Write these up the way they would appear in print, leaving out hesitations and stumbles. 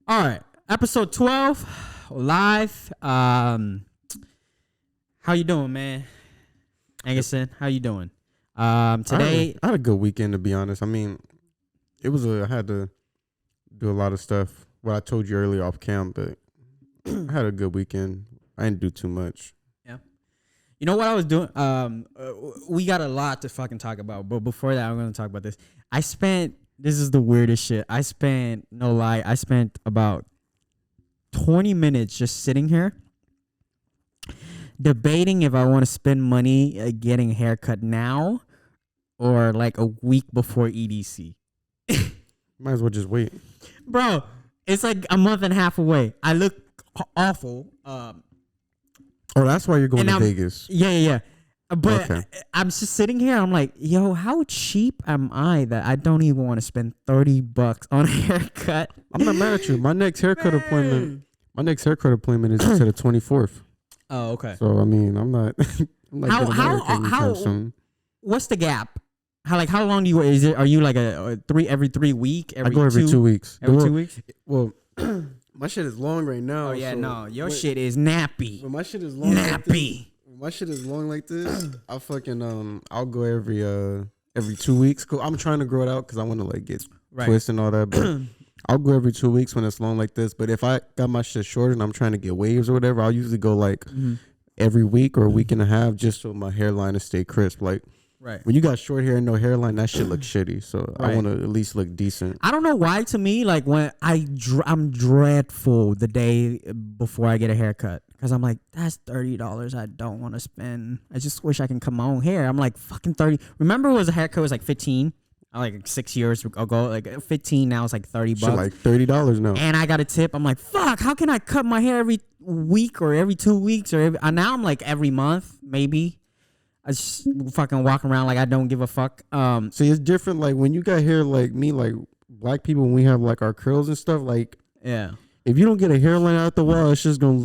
All right, episode 12, live. How you doing, man? Engerson, how you doing? Today I had a good weekend, to be honest. I mean, I had to do a lot of stuff. What I told you earlier off cam, but I had a good weekend. I didn't do too much. Yeah. You know what I was doing? We got a lot to fucking talk about, but before that, I'm gonna talk about this. This is the weirdest shit. No lie, I spent about 20 minutes just sitting here debating if I want to spend money getting a haircut now or like a week before EDC. Might as well just wait. Bro, it's like a month and a half away. I look awful. Oh, that's why you're going to Vegas. Yeah. But okay. I'm just sitting here. I'm like, yo, how cheap am I that I don't even want to spend $30 on a haircut? I'm not mad at you. My next haircut appointment is until the 24th. Oh, okay. So I mean, I'm not. I'm like how soon. What's the gap? How long do you? Are you like every 3 weeks? I go every 2 weeks. Every 2 weeks? Well, my shit is long right now. Oh yeah, so no, your shit is nappy. When my shit is long. Nappy. My shit is long like this. I'll go every 2 weeks. I'm trying to grow it out because I want to like get twists and all that. But I'll go every 2 weeks when it's long like this. But if I got my shit short and I'm trying to get waves or whatever, I'll usually go like every week or a week and a half just so my hairline to stay crisp. Like when you got short hair and no hairline, that shit looks shitty. So I want to at least look decent. I don't know why. To me, like when I'm dreadful the day before I get a haircut. Because I'm like, that's $30 I don't want to spend. I just wish I can cut my own hair. I'm like, fucking 30. Remember a haircut was like 15? Like 6 years ago. Like 15, now it's like $30. Shit, like $30 now. And I got a tip. I'm like, fuck, how can I cut my hair every week or every 2 weeks? Now I'm like every month, maybe. I just fucking walk around like I don't give a fuck. See, it's different. Like when you got hair like me, like black people, when we have like our curls and stuff, like yeah. If you don't get a hairline out the wall, it's just gonna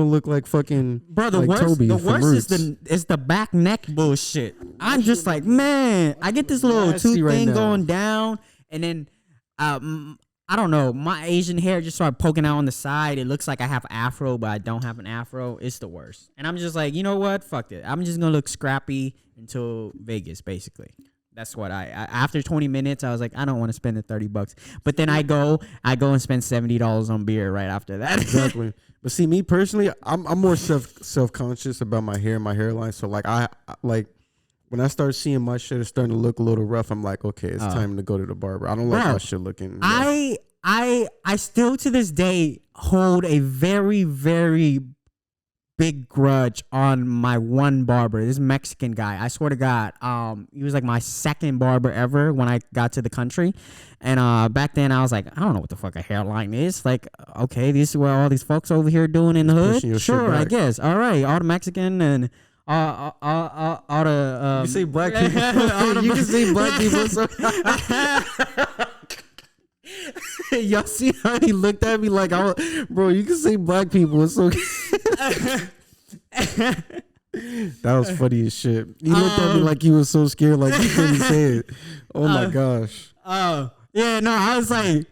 look like fucking brother. Like the worst is the back neck bullshit. I'm just like, man, I get this little tooth thing going down, and then I don't know, my Asian hair just started poking out on the side. It looks like I have afro, but I don't have an afro. It's the worst, and I'm just like, you know what? Fuck it. I'm just gonna look scrappy until Vegas, basically. That's what I after 20 minutes, I was like, I don't want to spend the $30. But then I go and spend $70 on beer right after that. Exactly. But see, me personally, I'm more self-conscious about my hair and my hairline. So like I like when I start seeing my shit is starting to look a little rough, I'm like, okay, it's time to go to the barber. I don't like my shit looking rough. I still to this day hold a very, very big grudge on my one barber, this Mexican guy. I swear to God, he was like my second barber ever when I got to the country. And back then I was like, I don't know what the fuck a hairline is. Like, okay, this is what all these folks over here doing in the hood. Sure, I guess. All right, all the Mexican and all the you say black people. You can say black people. So y'all see how he looked at me like, bro, you can say black people. It's okay. That was funny as shit. He looked at me like he was so scared, like he couldn't say it. Oh my gosh. Oh yeah, no, I was like,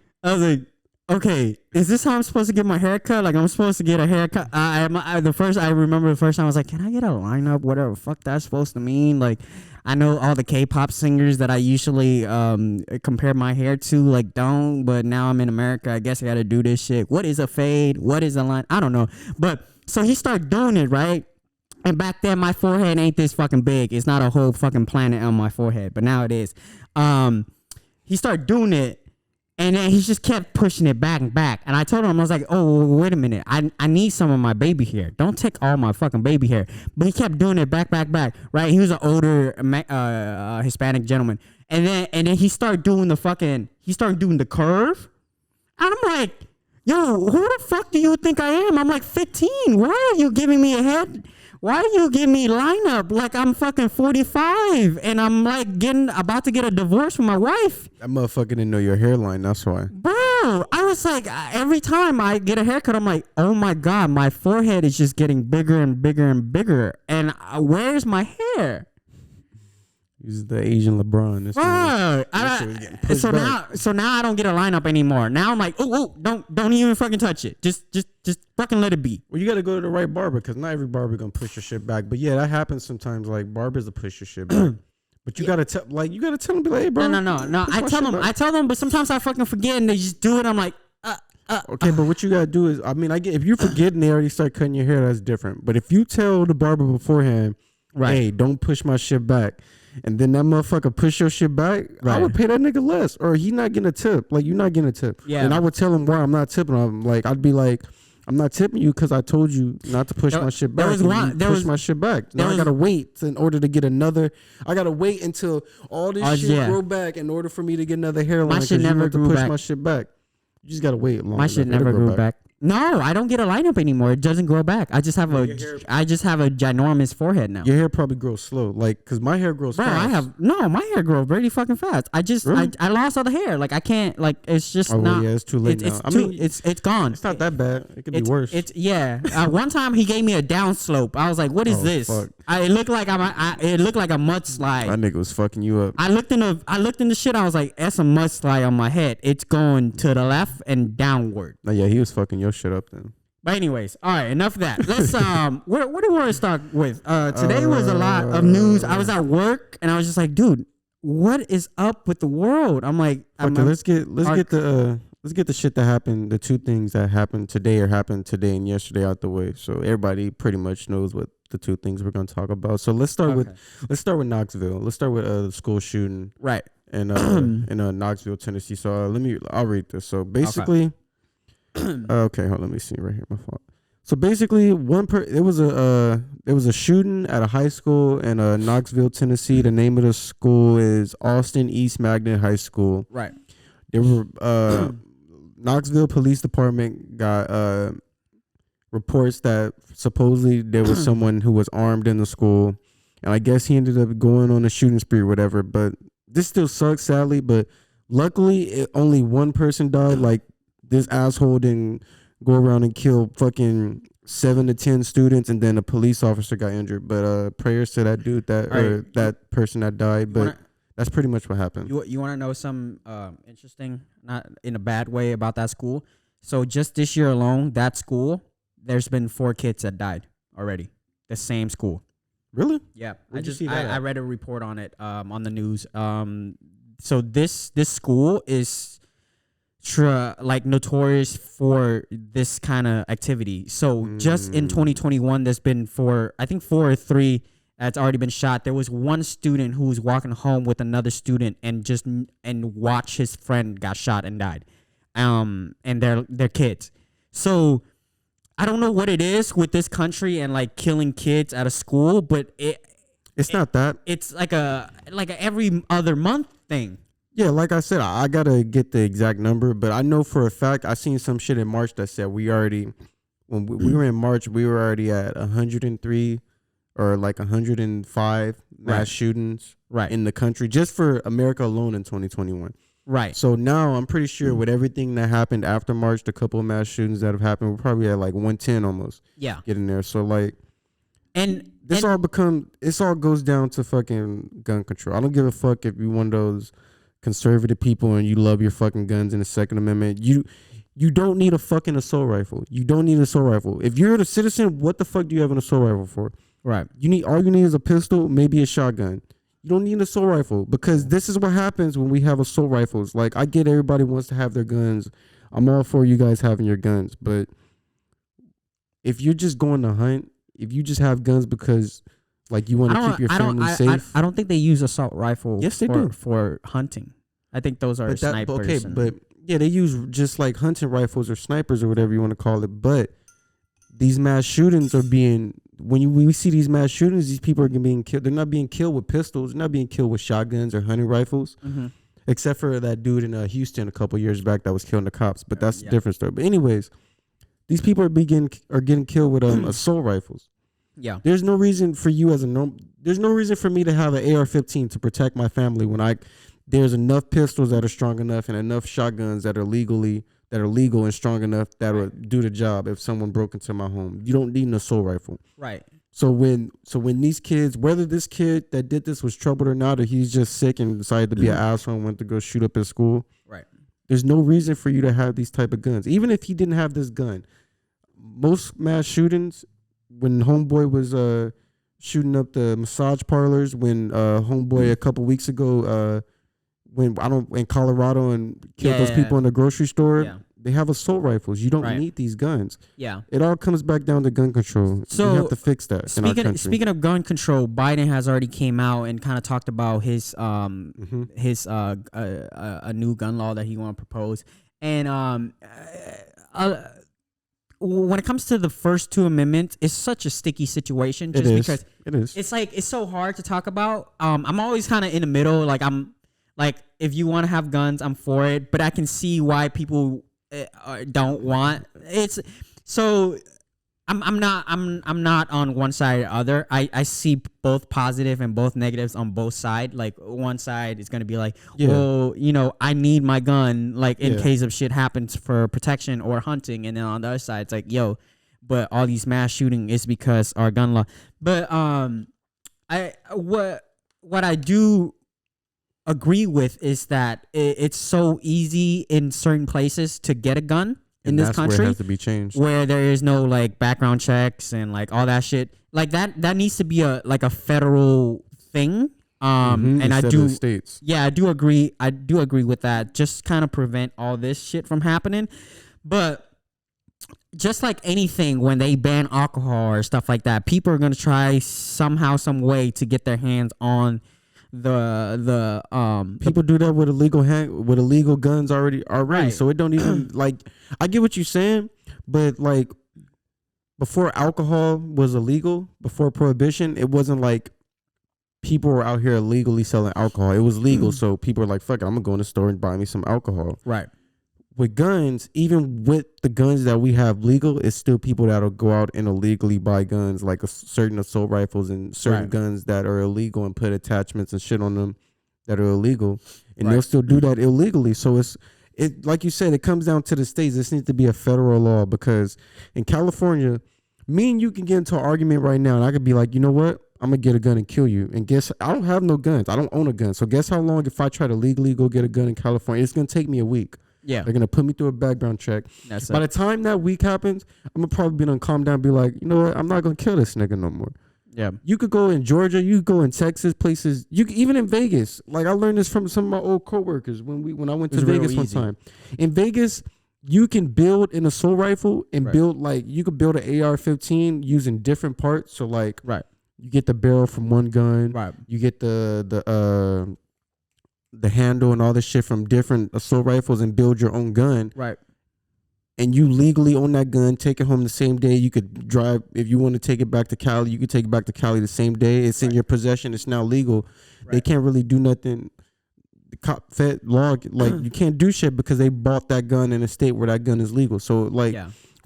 okay, is this how I'm supposed to get my haircut? Like I'm supposed to get a haircut. I remember the first time I was like, can I get a lineup? Whatever the fuck that's supposed to mean. Like I know all the K-pop singers that I usually compare my hair to like don't, but now I'm in America. I guess I got to do this shit. What is a fade? What is a line? I don't know. But so he started doing it, right? And back then my forehead ain't this fucking big. It's not a whole fucking planet on my forehead, but now it is. He started doing it. And then he just kept pushing it back and back. And I told him, I was like, oh, wait a minute. I need some of my baby hair. Don't take all my fucking baby hair. But he kept doing it back, right? He was an older Hispanic gentleman. And then he started doing the curve. And I'm like, yo, who the fuck do you think I am? I'm like 15. Why are you giving me a head? Why do you give me lineup like I'm fucking 45 and I'm like about to get a divorce from my wife? That motherfucker didn't know your hairline. That's why. Bro, I was like, every time I get a haircut, I'm like, oh my God, my forehead is just getting bigger and bigger and bigger. And where's my hair? He's the Asian LeBron. This So now I don't get a lineup anymore. Now I'm like, oh, don't even fucking touch it. Just fucking let it be. Well, you got to go to the right barber because not every barber gonna push your shit back. But yeah, that happens sometimes. Like barbers will push your shit back. But you gotta tell, them, be like, hey, bro. No. I tell them, but sometimes I fucking forget and they just do it. I'm like, okay, but what you gotta do is, I mean, I get if you forget and they already start cutting your hair, that's different. But if you tell the barber beforehand, hey, don't push my shit back, and then that motherfucker push your shit back, I would pay that nigga less, or he not getting a tip. Like, you're not getting a tip. Yeah. And I would tell him why I'm not tipping him. Like, I'd be like, I'm not tipping you because I told you not to push my shit back. My shit back. Now I gotta wait in order to get another. I gotta wait until all this shit grow back in order for me to get another hairline. My shit never grew back. My shit back. You just gotta wait long. My shit never grew back. No, I don't get a lineup anymore. It doesn't grow back. I just have a ginormous forehead now. Your hair probably grows slow, like because my hair grows fast. My hair grows really fucking fast. I lost all the hair. Like I can't. Like it's just not. Yeah, it's too late now. It's gone. It's not that bad. It could be worse. One time he gave me a down slope. I was like, what is this? Fuck. It looked like it looked like a mudslide. That nigga was fucking you up. I looked in the shit. I was like, that's a mudslide on my head. It's going to the left and downward. Oh yeah, he was fucking your shit up then. But anyways, all right, enough of that. Let's what do we want to start with? Today was a lot of news. I was at work and I was just like, dude, what is up with the world? I'm like, let's get the shit that happened, the two things that happened today and yesterday out the way. So everybody pretty much knows what the two things we're going to talk about. So let's start with Knoxville. Let's start with the school shooting. Right. In Knoxville, Tennessee. So I'll read this. So basically okay, hold on, let me see right here. My fault. So basically, there was a shooting at a high school in Knoxville, Tennessee. The name of the school is Austin East Magnet High School. Right. There were Knoxville Police Department got reports that supposedly there was someone who was armed in the school, and I guess he ended up going on a shooting spree or whatever. But this still sucks, sadly. But luckily, only one person died. Like, this asshole didn't go around and kill fucking 7 to 10 students, and then a police officer got injured. But prayers to that dude that person that died. But that's pretty much what happened. You want to know some interesting, not in a bad way, about that school? So just this year alone, that school, there's been 4 kids that died already. The same school. Really? Yeah. I read a report on it on the news. So this school is notorious for this kind of activity. So just in 2021, there's been 4 or 3 that's already been shot. There was one student who was walking home with another student and watched his friend got shot and died. And they're kids. So I don't know what it is with this country and like killing kids at a school, but it's not that. It's like a every other month thing. Yeah, like I said, I gotta get the exact number, but I know for a fact I seen some shit in March that said we were in March, we were already at 103 or like 105 mass shootings in the country just for America alone in 2021. Right. So now I'm pretty sure with everything that happened after March, the couple of mass shootings that have happened, we're probably at like 110 almost. Yeah. Getting there. So like, this all goes down to fucking gun control. I don't give a fuck if you're one of those conservative people and you love your fucking guns in the Second Amendment. You don't need a fucking assault rifle. You don't need an assault rifle. If you're a citizen, what the fuck do you have an assault rifle for? Right. All you need is a pistol, maybe a shotgun. You don't need an assault rifle because this is what happens when we have assault rifles. Like, I get everybody wants to have their guns. I'm all for you guys having your guns, but if you're just going to hunt, if you just have guns because like you want to keep your family safe. I don't think they use assault rifle do for hunting. I think those are snipers. Okay, but yeah, they use just like hunting rifles or snipers or whatever you want to call it. But these mass shootings are being, when we see these mass shootings, these people are being killed. They're not being killed with pistols. They're not being killed with shotguns or hunting rifles. Mm-hmm. Except for that dude in Houston a couple years back that was killing the cops. But that's a different story. But anyways, these people are getting killed with assault rifles. Yeah. There's no reason for you there's no reason for me to have an AR-15 to protect my family when there's enough pistols that are strong enough and enough shotguns that are legal and strong enough that will do the job if someone broke into my home. You don't need an assault rifle. Right. So when these kids, whether this kid that did this was troubled or not, or he's just sick and decided to be an asshole and went to go shoot up his school, right? There's no reason for you to have these type of guns. Even if he didn't have this gun, most mass shootings, when homeboy was shooting up the massage parlors, when homeboy a couple weeks ago in Colorado and killed those people in the grocery store. They have assault rifles. You don't need these guns. Yeah. It all comes back down to gun control. So we have to fix that in our country. Speaking of gun control, Biden has already came out and kind of talked about his a new gun law that he want to propose. And when it comes to the first two amendments, it's such a sticky situation just because it is. It's like it's so hard to talk about. I'm always kind of in the middle. Like I'm like, if you want to have guns, I'm for it, but I can see why people don't want it's so I'm not on one side or the other. I see both positive and both negatives on both sides. Like one side is going to be like, well, you know, I need my gun like in case of shit happens for protection or hunting, and then on the other side it's like, yo, but all these mass shooting is because our gun law. But what I do agree with is that it's so easy in certain places to get a gun in this country. Where it has to be changed, where there is no like background checks and like all that shit. Like that needs to be a federal thing. And I do states. Yeah, I do agree with that. Just kind of prevent all this shit from happening. But just like anything, when they ban alcohol or stuff like that, people are gonna try somehow, some way to get their hands on people do that with illegal guns already. Right. So it don't even like, I get what you're saying, but like before alcohol was illegal, before prohibition, it wasn't like people were out here illegally selling alcohol. It was legal, so people were like, fuck it, I'm gonna go in the store and buy me some alcohol. Right. With guns, even with the guns that we have legal, it's still people that'll go out and illegally buy guns, like certain assault rifles and certain guns that are illegal, and put attachments and shit on them that are illegal, and they'll still do that illegally. So it like you said, it comes down to the states. This needs to be a federal law, because in California, me and you can get into an argument right now, and I could be like, you know what? I'm gonna get a gun and kill you. And guess I don't have no guns. I don't own a gun. So guess how long if I try to legally go get a gun in California? It's gonna take me a week. Yeah, they're gonna put me through a background check. By the time that week happens, I'm gonna probably be gonna calm down, and be like, you know what? I'm not gonna kill this nigga no more. Yeah, you could go in Georgia, you could go in Texas, places. You could, even in Vegas. Like I learned this from some of my old coworkers when I went to Vegas one time. In Vegas, you can build an assault rifle and build like you could build an AR-15 using different parts. So like you get the barrel from one gun. Right. You get the handle and all this shit from different assault rifles and build your own gun. Right. And you legally own that gun, take it home the same day. You could drive, if you want to take it back to Cali, you could take it back to Cali the same day. It's in your possession. It's now legal. They can't really do nothing. The cop fed law, like you can't do shit because they bought that gun in a state where that gun is legal. So like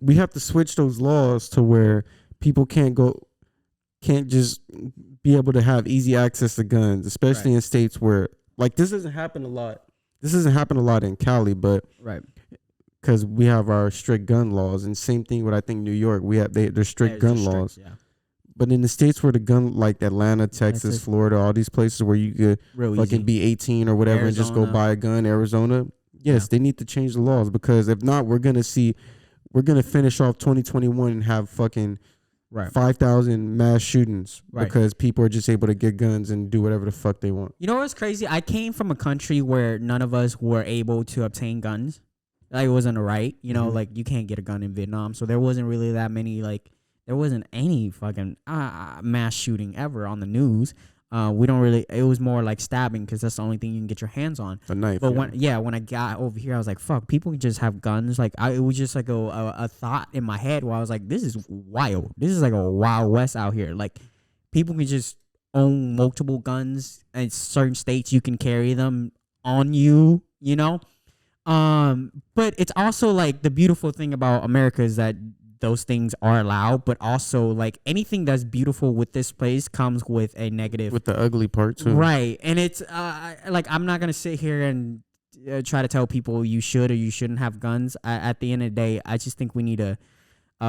we have to switch those laws to where people can't just be able to have easy access to guns, especially in states where like this doesn't happen a lot. This doesn't happen a lot in Cali, but because we have our strict gun laws, and same thing with I think New York, we have they're strict gun laws. Yeah. But in the states where the gun, like Atlanta, Texas, Florida, all these places where you could fucking be 18 or whatever and just go buy a gun, Arizona, they need to change the laws, because if not, we're gonna finish off 2021 and have fucking 5,000 mass shootings because people are just able to get guns and do whatever the fuck they want. You know what's crazy? I came from a country where none of us were able to obtain guns. Like it wasn't a right, you know, like you can't get a gun in Vietnam, so there wasn't really that many there wasn't any fucking mass shooting ever on the news. We don't really. It was more like stabbing, because that's the only thing you can get your hands on. A knife. But when I got over here, I was like, fuck, people can just have guns. Like it was just like a thought in my head where I was like, this is wild. This is like a Wild West out here. Like people can just own multiple guns. In certain states, you can carry them on you. You know. But it's also like the beautiful thing about America is that those things are allowed, but also like anything that's beautiful with this place comes with a negative, with the ugly part too. Right. And it's like I'm not gonna sit here and try to tell people you should or you shouldn't have guns. At the end of the day, I just think we need to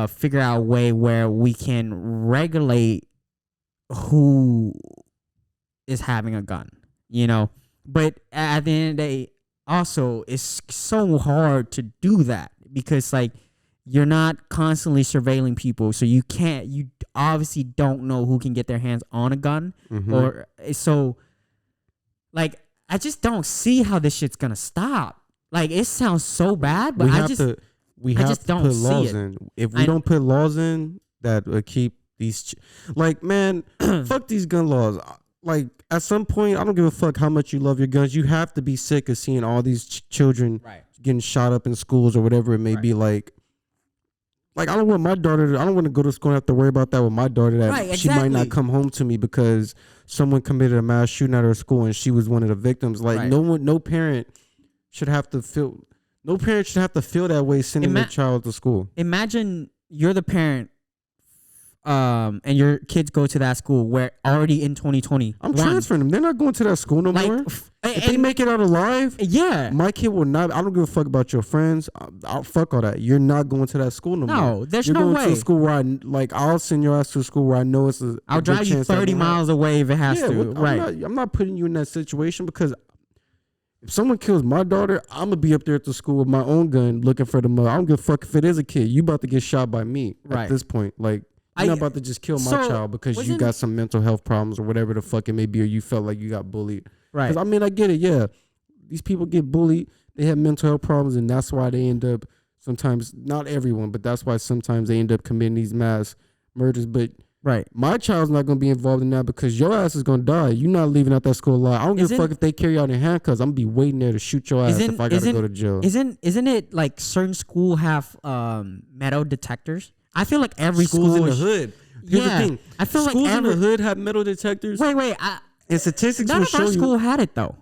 figure out a way where we can regulate who is having a gun, you know. But at the end of the day, also, it's so hard to do that because, like, you're not constantly surveilling people, so you obviously don't know who can get their hands on a gun, or so. Like, I just don't see how this shit's gonna stop. Like, it sounds so bad, but I just don't put see laws it. in. If we don't put laws in that will keep these, like, man, fuck these gun laws. Like, at some point, I don't give a fuck how much you love your guns. You have to be sick of seeing all these children getting shot up in schools or whatever it may be. Like, I don't want my daughter I don't want to go to school and have to worry about that with my daughter, that she might not come home to me because someone committed a mass shooting at her school and she was one of the victims. Like, no parent should have to feel that way sending their child to school. Imagine you're the parent, and your kids go to that school where already in 2020. I'm transferring them. They're not going to that school no more. If they make it out alive, my kid will not. I don't give a fuck about your friends. I'll fuck all that. You're not going to that school no more. No, there's You're no going way. to a school where I'll send your ass to a school where I know it's I'll drive you 30 miles away if it has to. I'm not putting you in that situation because if someone kills my daughter, I'm gonna be up there at the school with my own gun looking for the mother. I don't give a fuck if it is a kid. You about to get shot by me at this point. Like, you're not about to just kill my child because you got some mental health problems or whatever the fuck it may be, or you felt like you got bullied. Right. Because, I mean, I get it. Yeah. These people get bullied. They have mental health problems, and that's why they end up sometimes, not everyone, but that's why sometimes they end up committing these mass murders. But my child's not going to be involved in that because your ass is going to die. You're not leaving out that school alive. I don't give a fuck if they carry out in handcuffs. I'm going to be waiting there to shoot your ass if I got to go to jail. Isn't it like certain school have metal detectors? I feel like every schools school in the hood. Here's the thing. I feel schools like in the hood have metal detectors. Wait. And statistics none will of show our school had it though.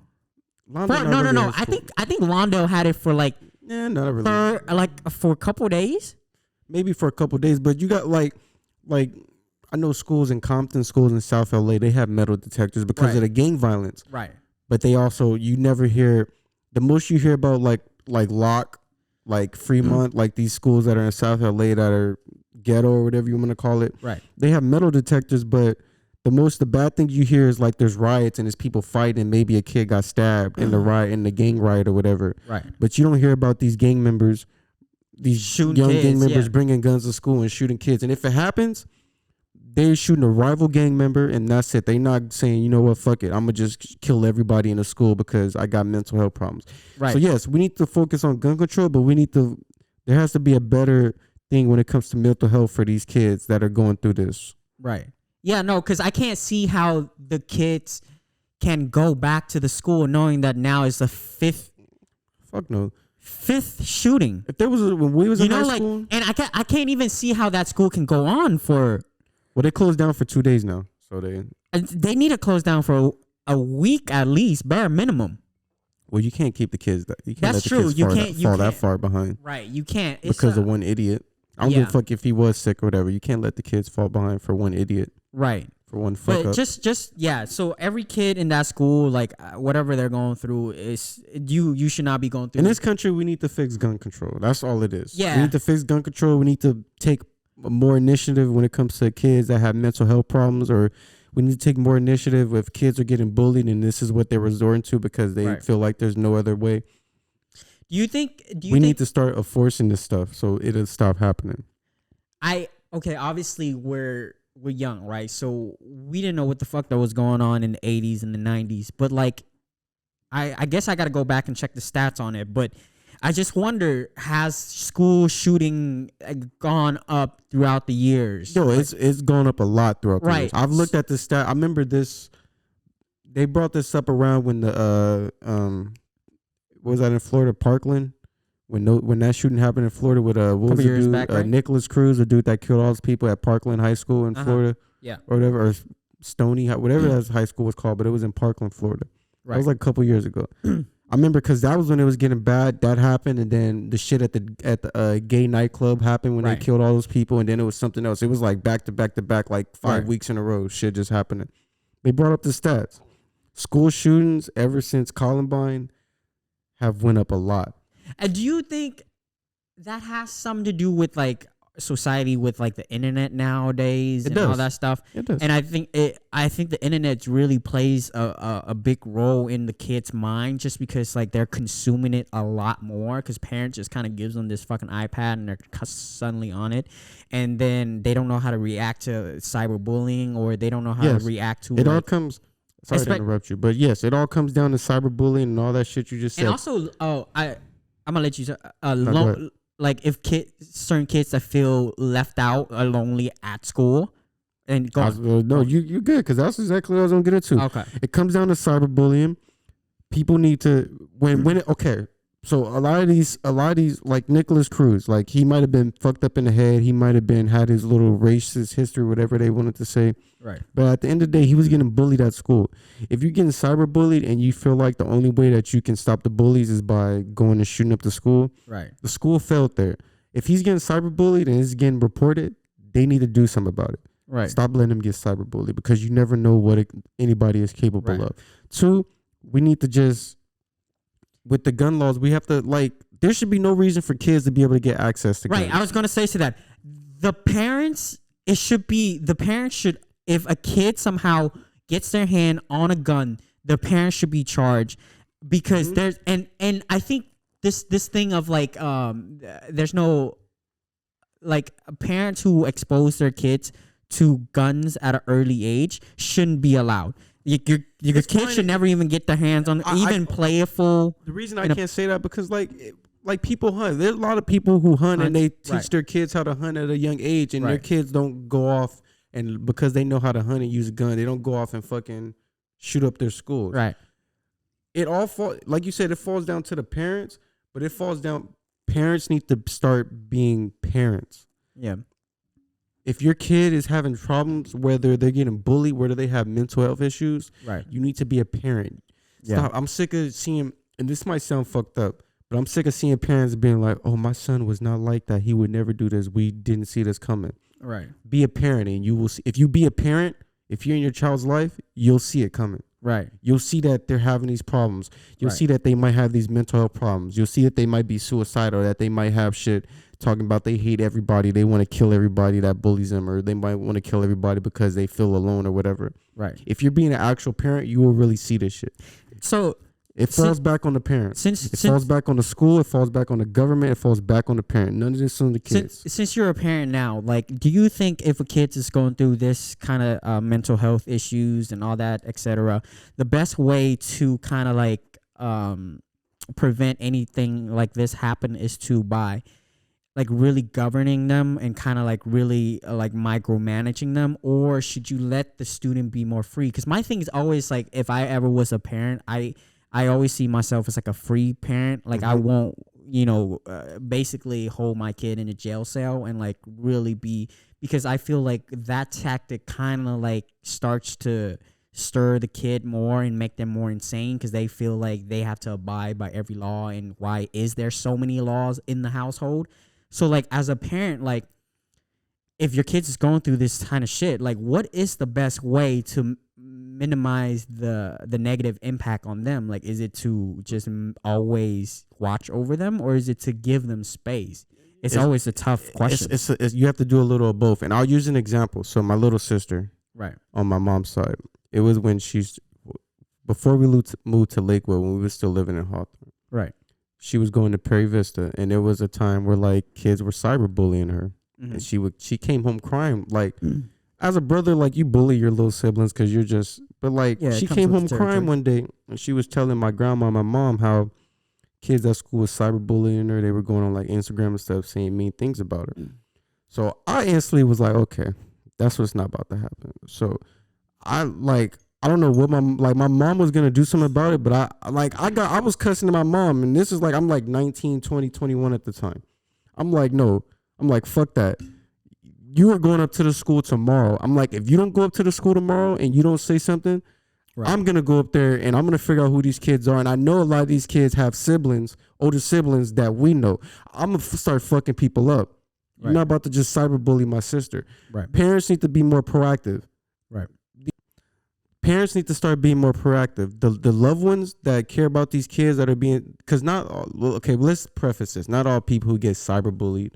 No. I think Lawndale had it for like not really. For a couple of days. Maybe for a couple of days, but you got like I know schools in Compton, schools in South LA, they have metal detectors because of the gang violence. Right. But they also, you never hear, the most you hear about like Locke, like Fremont, like these schools that are in South LA that are ghetto or whatever you want to call it. Right. They have metal detectors, but the bad thing you hear is like there's riots and there's people fighting. Maybe a kid got stabbed in the gang riot or whatever. Right. But you don't hear about these gang members, these shooting young kids, gang members bringing guns to school and shooting kids. And if it happens, they're shooting a rival gang member and that's it. They not saying, you know what, fuck it, I'm gonna just kill everybody in the school because I got mental health problems. Right. So yes, we need to focus on gun control, but there has to be a better thing when it comes to mental health for these kids that are going through this. Right. Yeah, no, because I can't see how the kids can go back to the school knowing that now is the fifth shooting. If there was when we was in high school, and I can't even see how that school can go on for. Well, they closed down for 2 days now, so they need to close down for a week at least, bare minimum. Well, you can't keep the kids. You can't That's let the true. kids fall that far behind. Right, you can't because of one idiot. I don't give a fuck if he was sick or whatever. You can't let the kids fall behind for one idiot. Right. For one fuck up. So every kid in that school, like whatever they're going through, is you should not be going through. In this country, we need to fix gun control. That's all it is. Yeah. We need to fix gun control. We need to take more initiative when it comes to kids that have mental health problems, or we need to take more initiative if kids are getting bullied and this is what they're resorting to because they feel like there's no other way. Do you think we need to start enforcing this stuff so it'll stop happening? Obviously we're young, right? So we didn't know what the fuck that was going on in the 80s and the 90s, but like I guess I got to go back and check the stats on it, but I just wonder, has school shooting gone up throughout the years? No, it's gone up a lot throughout the years. I've looked at the stat. I remember this. They brought this up around when the what was that in Florida, Parkland, when that shooting happened in Florida with what was the dude, back, right? Nicholas Cruz, the dude that killed all those people at Parkland High School in Florida, or whatever, or Stony, whatever that high school was called, but it was in Parkland, Florida. Right. That was like a couple years ago. I remember because that was when it was getting bad. That happened, and then the shit at the gay nightclub happened when they killed all those people, and then it was something else. It was like back to back to back, like 5 weeks in a row. Shit just happening. They brought up the stats. School shootings ever since Columbine have went up a lot. Do you think that has something to do with like society with like the internet nowadays and all that stuff. It does. And I think the internet really plays a big role in the kids' mind, just because like they're consuming it a lot more, because parents just kind of gives them this fucking iPad and they're suddenly on it, and then they don't know how to react to cyberbullying, or they don't know how to react to it. All comes. Sorry to interrupt you, but yes, it all comes down to cyberbullying and all that shit you just said. And also, I'm gonna let you like if certain kids that feel left out or lonely at school, and go no, you're good, because that's exactly what I was gonna get into. Okay, it comes down to cyberbullying. People need to So a lot of these like Nicholas Cruz, like he might have been fucked up in the head. He might have had his little racist history, whatever they wanted to say. Right. But at the end of the day, he was getting bullied at school. If you're getting cyberbullied and you feel like the only way that you can stop the bullies is by going and shooting up the school, right? The school failed there. If he's getting cyberbullied and it's getting reported, they need to do something about it. Right. Stop letting him get cyberbullied, because you never know what anybody is capable of. 2, we need to just, with the gun laws, we have to, like, there should be no reason for kids to be able to get access to guns. Right. I was going to say to that. The parents should, if a kid somehow gets their hand on a gun, the parents should be charged, because there's, and I think this thing of like, there's no, like, parents who expose their kids to guns at an early age shouldn't be allowed. Your kids should never even get their hands on playful. The reason I can't say that, because like people hunt. There's a lot of people who hunt and they teach their kids how to hunt at a young age, and their kids don't go off, and because they know how to hunt and use a gun, they don't go off and fucking shoot up their schools. Right. It all like you said, it falls down to the parents, but it falls down. Parents need to start being parents. Yeah. If your kid is having problems, whether they're getting bullied, whether they have mental health issues, right, you need to be a parent. Stop. I'm sick of seeing, and this might sound fucked up, but I'm sick of seeing parents being like, "Oh, my son was not like that. He would never do this. We didn't see this coming." Right. Be a parent, and you will see. If you be a parent, if you're in your child's life, you'll see it coming. Right. You'll see that they're having these problems. You'll see that they might have these mental health problems. You'll see that they might be suicidal, that they might have shit talking about they hate everybody. They want to kill everybody that bullies them, or they might want to kill everybody because they feel alone or whatever. Right. If you're being an actual parent, you will really see this shit. So it falls back on the parent. It falls back on the school. It falls back on the government. It falls back on the parent. None of this on the kids. Since you're a parent now, like, do you think if a kid is going through this kind of mental health issues and all that, etc., the best way to kind of like prevent anything like this happen is to by like really governing them and kind of like really like micromanaging them, or should you let the student be more free? Because my thing is always like, if I ever was a parent, I always see myself as like a free parent. Like I won't, basically hold my kid in a jail cell and like really be, because I feel like that tactic kind of like starts to stir the kid more and make them more insane, because they feel like they have to abide by every law. And why is there so many laws in the household? So like as a parent, like if your kids is going through this kind of shit, like what is the best way to minimize the negative impact on them? Like, is it to just always watch over them, or is it to give them space? It's always a tough question. You have to do a little of both. And I'll use an example. So my little sister, right, on my mom's side, it was when before we moved to Lakewood, when we were still living in Hawthorne. Right. She was going to Prairie Vista, and there was a time where like kids were cyberbullying her, and she came home crying. Like, as a brother, like you bully your little siblings because you're just. But like, she came home crying one day, and she was telling my grandma and my mom how kids at school was cyberbullying her. They were going on like Instagram and stuff, saying mean things about her. So I instantly was like, okay, that's what's not about to happen. So I don't know what my mom was going to do something about it, but I was cussing to my mom, and this is like, I'm like 19, 20, 21 at the time. I'm like, no, I'm like, fuck that. You are going up to the school tomorrow. I'm like, if you don't go up to the school tomorrow and you don't say something, I'm going to go up there and I'm going to figure out who these kids are. And I know a lot of these kids have siblings, older siblings that we know. I'm going to start fucking people up. Right. You're not about to just cyberbully my sister. Right. Parents need to be more proactive. Right. Parents need to start being more proactive. The loved ones that care about these kids that are being, because not all, let's preface this. Not all people who get cyberbullied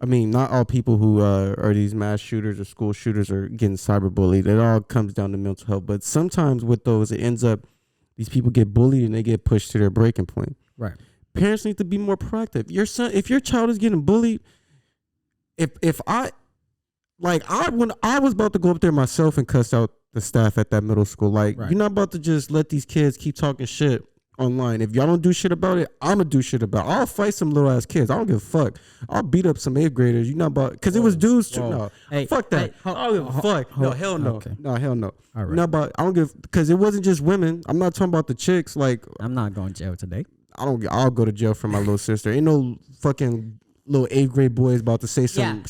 I mean, not all people who are these mass shooters or school shooters are getting cyberbullied. It all comes down to mental health. But sometimes with those, it ends up these people get bullied and they get pushed to their breaking point. Right. Parents need to be more proactive. If your child is getting bullied, when I was about to go up there myself and cuss out the staff at that middle school, like you're not about to just let these kids keep talking shit online. If y'all don't do shit about it, I'm gonna do shit about it. I'll fight some little ass kids. I don't give a fuck. I'll beat up some 8th graders. You know about because it was dudes. No, fuck that. I don't give a fuck. No, hell no. Okay. No, hell no. All right. I don't give because it wasn't just women. I'm not talking about the chicks. Like I'm not going to jail today. I'll go to jail for my little sister. Ain't no fucking little 8th grade boys about to say some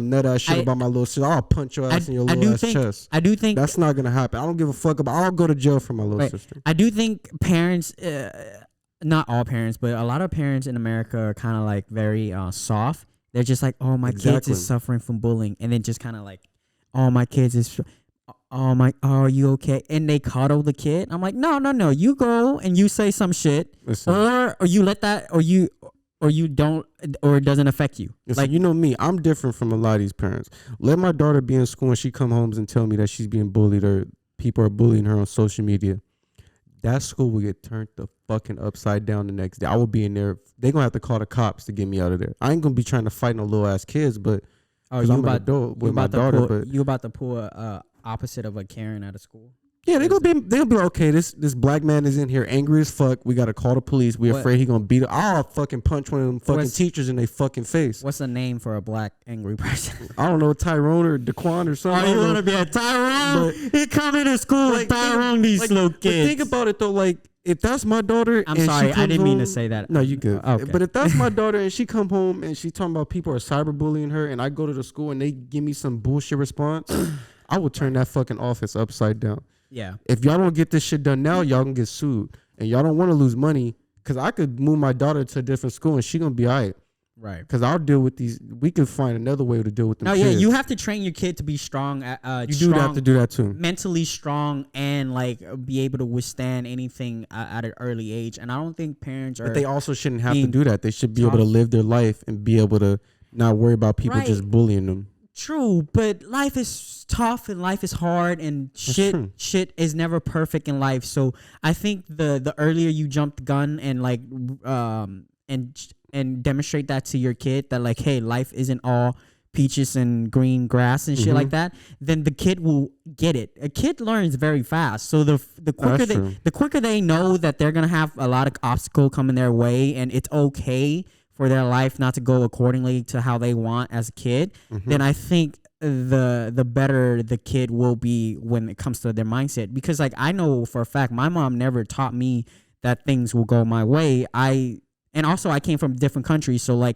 nut ass shit about my little sister. I'll punch your ass in your little ass chest. I do think that's not gonna happen. I don't give a fuck about. I'll go to jail for my little sister. I do think parents, not all parents, but a lot of parents in America are kind of like very soft. They're just like, oh, my kids is suffering from bullying, and then just kind of like, oh, my kids is. Oh, are you okay? And they coddle the kid. I'm like, no. You go and you say some shit, or you let that, or you don't, or it doesn't affect you. Listen, like, you know me, I'm different from a lot of these parents. Let my daughter be in school and she come home and tell me that she's being bullied or people are bullying her on social media. That school will get turned the fucking upside down the next day. I will be in there. They're going to have to call the cops to get me out of there. I ain't going to be trying to fight no little ass kids, but I'm an adult with my daughter. But you about to pull opposite of a Karen at a school? Yeah, they'll be like, okay, this black man is in here angry as fuck. We got to call the police. We afraid he going to beat her. I'll fucking punch one of them fucking teachers in their fucking face. What's the name for a black angry person? I don't know, Tyrone or Daquan or something. Oh, you want to be a Tyrone? He come into school like Tyrone these little kids. Think about it though, like if that's my daughter. I'm sorry, I didn't mean to say that. No, you good. Okay. But if that's my daughter and she come home and she talking about people are cyberbullying her and I go to the school and they give me some bullshit response, I will turn that fucking office upside down. Yeah. If y'all don't get this shit done now, y'all can get sued. And y'all don't want to lose money because I could move my daughter to a different school and she going to be all right. Right. Because I'll deal with these. We could find another way to deal with them. No, yeah, you have to train your kid to be strong. You do have to do that too. Mentally strong and like be able to withstand anything at an early age. And I don't think parents are. But they also shouldn't have to do that. They should be able to live their life and be able to not worry about people just bullying them. True, but life is tough and life is hard and shit is never perfect in life. So I think the earlier you jump the gun and like and demonstrate that to your kid that like, hey, life isn't all peaches and green grass and shit like that, then the kid will get it. A kid learns very fast. So the quicker they know that they're gonna have a lot of obstacle coming their way and it's okay for their life not to go accordingly to how they want as a kid, then I think the better the kid will be when it comes to their mindset. Because like I know for a fact my mom never taught me that things will go my way. And also I came from different countries, so like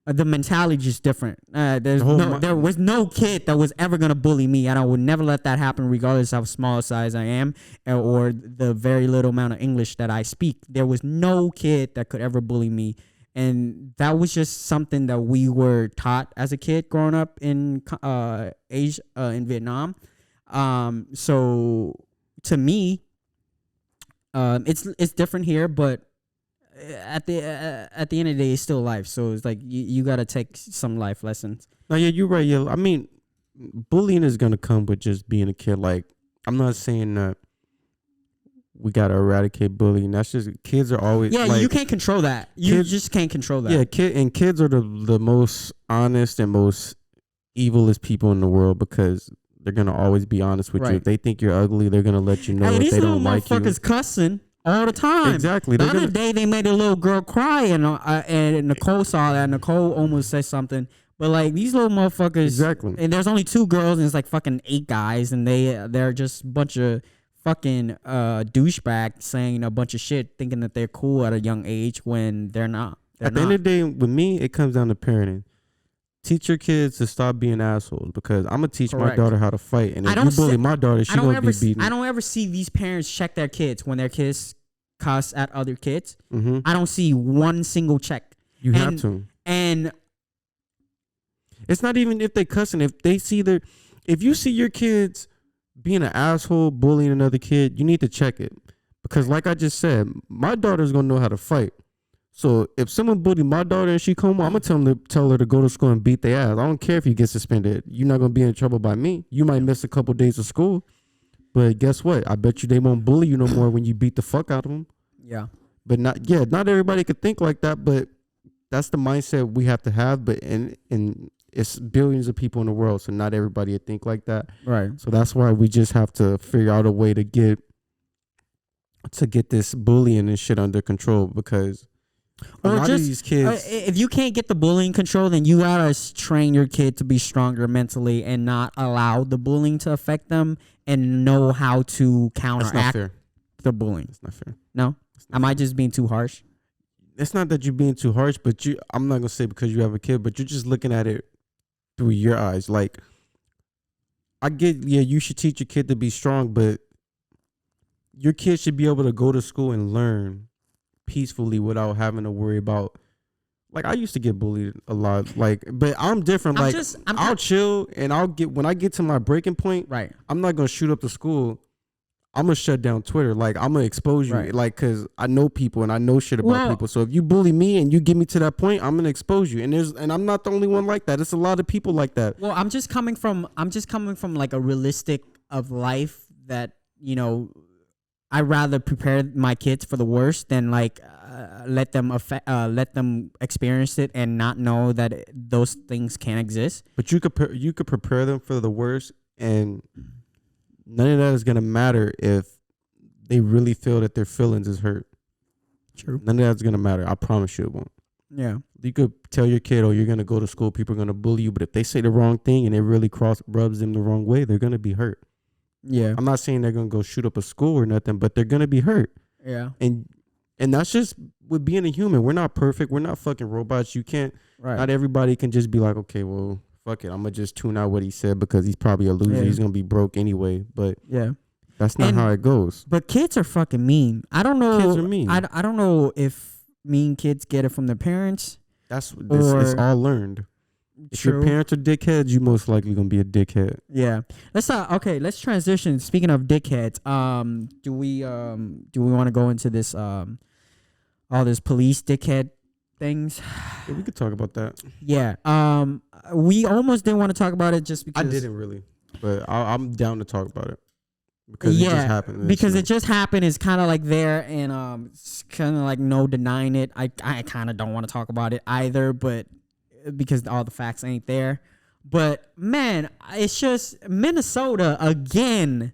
the mentality is just different. There was no kid that was ever gonna bully me, and I would never let that happen, regardless of how small size I am or the very little amount of English that I speak. There was no kid that could ever bully me. And that was just something that we were taught as a kid growing up in Asia, in Vietnam. So to me, it's different here, but at the end of the day, it's still life. So it's like you got to take some life lessons. No, yeah, you're right. Yeah, I mean, bullying is gonna come with just being a kid. Like, I'm not saying that we gotta eradicate bullying. That's just kids are always you can't control that. You just can't control that. Yeah, kids are the most honest and most evilest people in the world because they're gonna always be honest with you. If they think you're ugly, they're gonna let you know if they don't like you. These little motherfuckers cussing all the time. Exactly. The other day they made a little girl cry and Nicole saw that. Nicole almost said something. But like these little motherfuckers. Exactly. And there's only 2 girls and it's like fucking 8 guys and they're just a bunch of fucking douchebag saying a bunch of shit thinking that they're cool at a young age when they're not. At the end of the day, with me, it comes down to parenting. Teach your kids to stop being assholes because I'm going to teach my daughter how to fight. And if you bully my daughter, she's going to be beaten. I don't ever see these parents check their kids when their kids cuss at other kids. I don't see one single check. You have to. And it's not even if they cussing. If you see your kids being an asshole, bullying another kid, you need to check it. Because like I just said, my daughter's going to know how to fight. So if someone bullied my daughter and she come home, I'm gonna tell her to go to school and beat their ass. I don't care if you get suspended. You're not gonna be in trouble by me. You might miss a couple days of school, but guess what? I bet you they won't bully you no more when you beat the fuck out of them. Yeah. But not everybody could think like that. But that's the mindset we have to have. But and it's billions of people in the world, so not everybody would think like that. Right. So that's why we just have to figure out a way to get this bullying and shit under control, because a lot of these kids, if you can't get the bullying control, then you gotta train your kid to be stronger mentally and not allow the bullying to affect them and know how to counteract the bullying. It's not fair. No? Am I just being too harsh? It's not that you're being too harsh, but I'm not gonna say because you have a kid, but you're just looking at it through your eyes. Like, I get, you should teach your kid to be strong, but your kid should be able to go to school and learn peacefully without having to worry about. Like, I used to get bullied a lot, like, but I'm different. I'll chill, and when I get to my breaking point, right, I'm not gonna shoot up the school. I'm gonna shut down Twitter. Like, I'm gonna expose you, right, like, cause I know people and I know shit about people. So if you bully me and you get me to that point, I'm gonna expose you. And I'm not the only one like that. It's a lot of people like that. Well, I'm just coming from like a realistic of life that, I rather prepare my kids for the worst than like let them experience it and not know that those things can exist. But you could prepare them for the worst, and none of that is gonna matter if they really feel that their feelings is hurt. True. None of that's gonna matter. I promise you it won't. Yeah. You could tell your kid, "Oh, you're gonna go to school. People are gonna bully you," but if they say the wrong thing and it really rubs them the wrong way, they're gonna be hurt. Yeah. I'm not saying they're gonna go shoot up a school or nothing, but they're gonna be hurt. Yeah. And that's just with being a human. We're not perfect. We're not fucking robots. You can't. Right. Not everybody can just be like, okay, well, fuck it, I'm gonna just tune out what he said because he's probably a loser. Yeah. He's gonna be broke anyway. But yeah, that's not how it goes. But kids are fucking mean. I don't know. Kids are mean. I don't know if mean kids get it from their parents. It's all learned. If your parents are dickheads, you most likely gonna be a dickhead. Yeah. Let's transition. Speaking of dickheads, do we want to go into this all this police dickhead things? Yeah, we could talk about that. Yeah. We almost didn't want to talk about it just because I didn't really, but I'm down to talk about it because it just happened. Because it just happened. It's kind of like there, and it's kind of like no denying it. I kind of don't want to talk about it either, but because all the facts ain't there. But man, it's just Minnesota again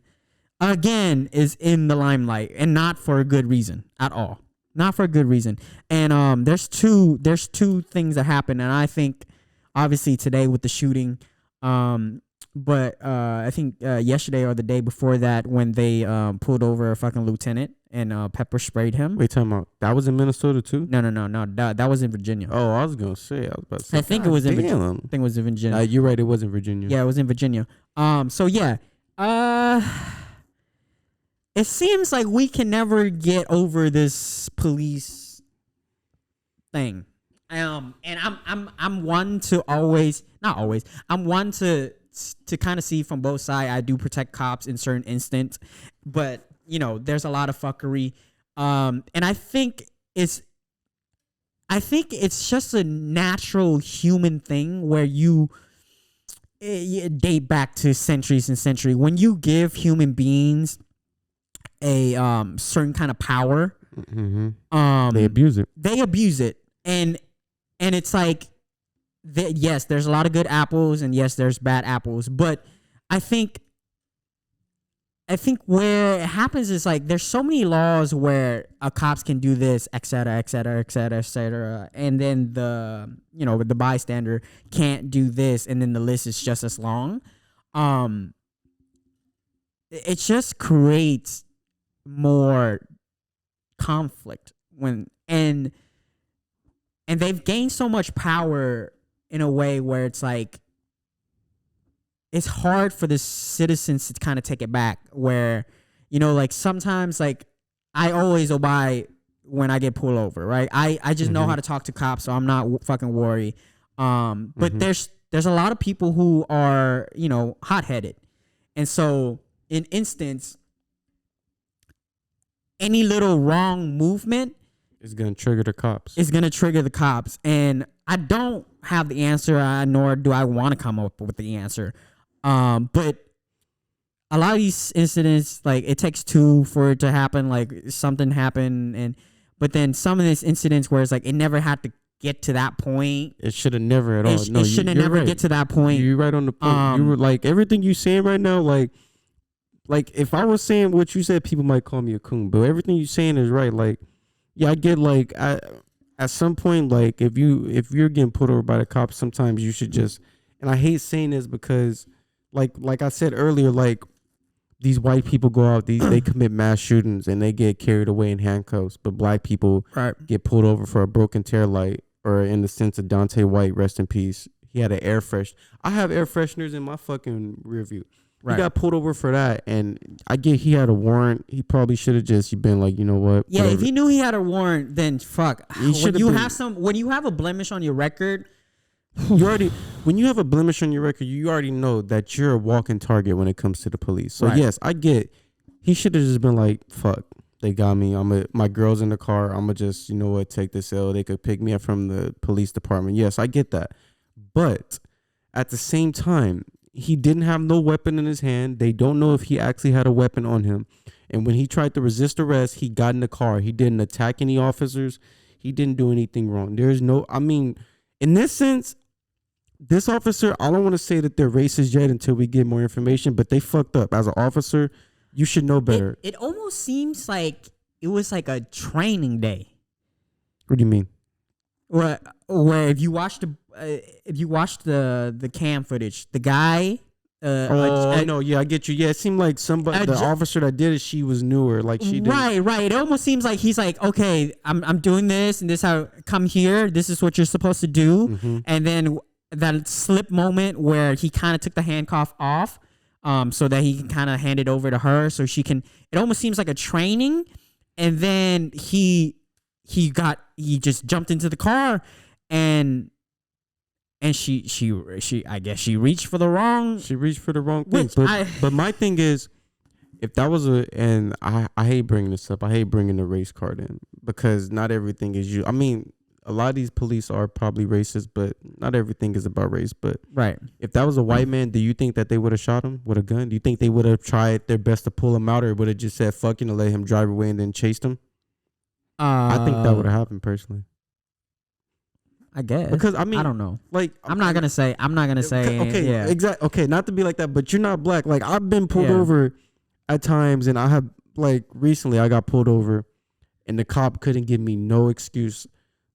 is in the limelight, and not for a good reason at all. Not for a good reason. And there's two things that happen, and I think obviously today with the shooting, but I think yesterday or the day before that when they pulled over a fucking lieutenant and pepper sprayed him. Wait, time out. That was in Minnesota too? No. That was in Virginia. Oh, I was about to say. I think it was in Virginia. You're right. It was in Virginia. Yeah, it was in Virginia. So yeah. It seems like we can never get over this police thing. And I'm one to I'm one to kind of see from both sides. I do protect cops in certain instances, but there's a lot of fuckery. And I think it's just a natural human thing where you date back to centuries and centuries. When you give human beings a certain kind of power, they abuse it. And it's like, yes, there's a lot of good apples and yes, there's bad apples, but I think where it happens is like there's so many laws where cops can do this, et cetera, et cetera, et cetera, et cetera, and then the bystander can't do this, and then the list is just as long. It just creates more conflict and they've gained so much power in a way where it's like it's hard for the citizens to kind of take it back, where like sometimes like I always obey when I get pulled over, right? I just know how to talk to cops, so I'm not fucking worried. But there's a lot of people who are hot-headed, and so in instance any little wrong movement It's gonna trigger the cops. It's gonna trigger the cops, and I don't have the answer, nor do I want to come up with the answer. But a lot of these incidents, like it takes two for it to happen. Like something happened, but then some of these incidents where it's like it never had to get to that point. It should have never at all. It should have never get to that point. You're right on the point. You were like everything you saying right now, like if I was saying what you said, people might call me a coon. But everything you saying is right. Like, yeah, I get like at some point, like if you're getting pulled over by the cops, sometimes you should just. And I hate saying this because, like I said earlier, like these white people go out, they commit mass shootings and they get carried away in handcuffs. But black people get pulled over for a broken tail light, or in the sense of Dante White, rest in peace. He had an air fresh. I have air fresheners in my fucking rear view. He got pulled over for that, and I get he had a warrant. He probably should have just been like, you know what? Yeah, whatever. If he knew he had a warrant, then fuck. When you have a blemish on your record, when you have a blemish on your record, you already know that you're a walking target when it comes to the police. So yes, I get he should have just been like, fuck, they got me. My girl's in the car. I'ma just, you know what, take this L. They could pick me up from the police department. Yes, I get that. But at the same time, he didn't have no weapon in his hand. They don't know if he actually had a weapon on him. And when he tried to resist arrest, he got in the car. He didn't attack any officers. He didn't do anything wrong. In this sense, this officer, I don't want to say that they're racist yet until we get more information, but they fucked up. As an officer, you should know better. It almost seems like it was like a training day. What do you mean? Where if you watch the cam footage, the guy. I get you. Yeah, it seemed like the officer that did it, she was newer, like she did. Right. It almost seems like he's like, okay, I'm doing this, and this how come here. This is what you're supposed to do, and then that slip moment where he kind of took the handcuff off, so that he can kind of hand it over to her, so she can. It almost seems like a training, and then he just jumped into the car, and she I guess she reached for the wrong thing. But my thing is, if that was and I hate bringing this up. I hate bringing the race card in because not everything is you. I mean, a lot of these police are probably racist, but not everything is about race. But if that was a white man, do you think that they would have shot him with a gun? Do you think they would have tried their best to pull him out, or would have just said fuck you and let him drive away and then chased him? I think that would have happened personally. I guess, because I don't know. Like I'm not gonna say. Okay, yeah, exactly. Okay, not to be like that, but you're not black. Like I've been pulled over at times, and I have recently I got pulled over, and the cop couldn't give me no excuse.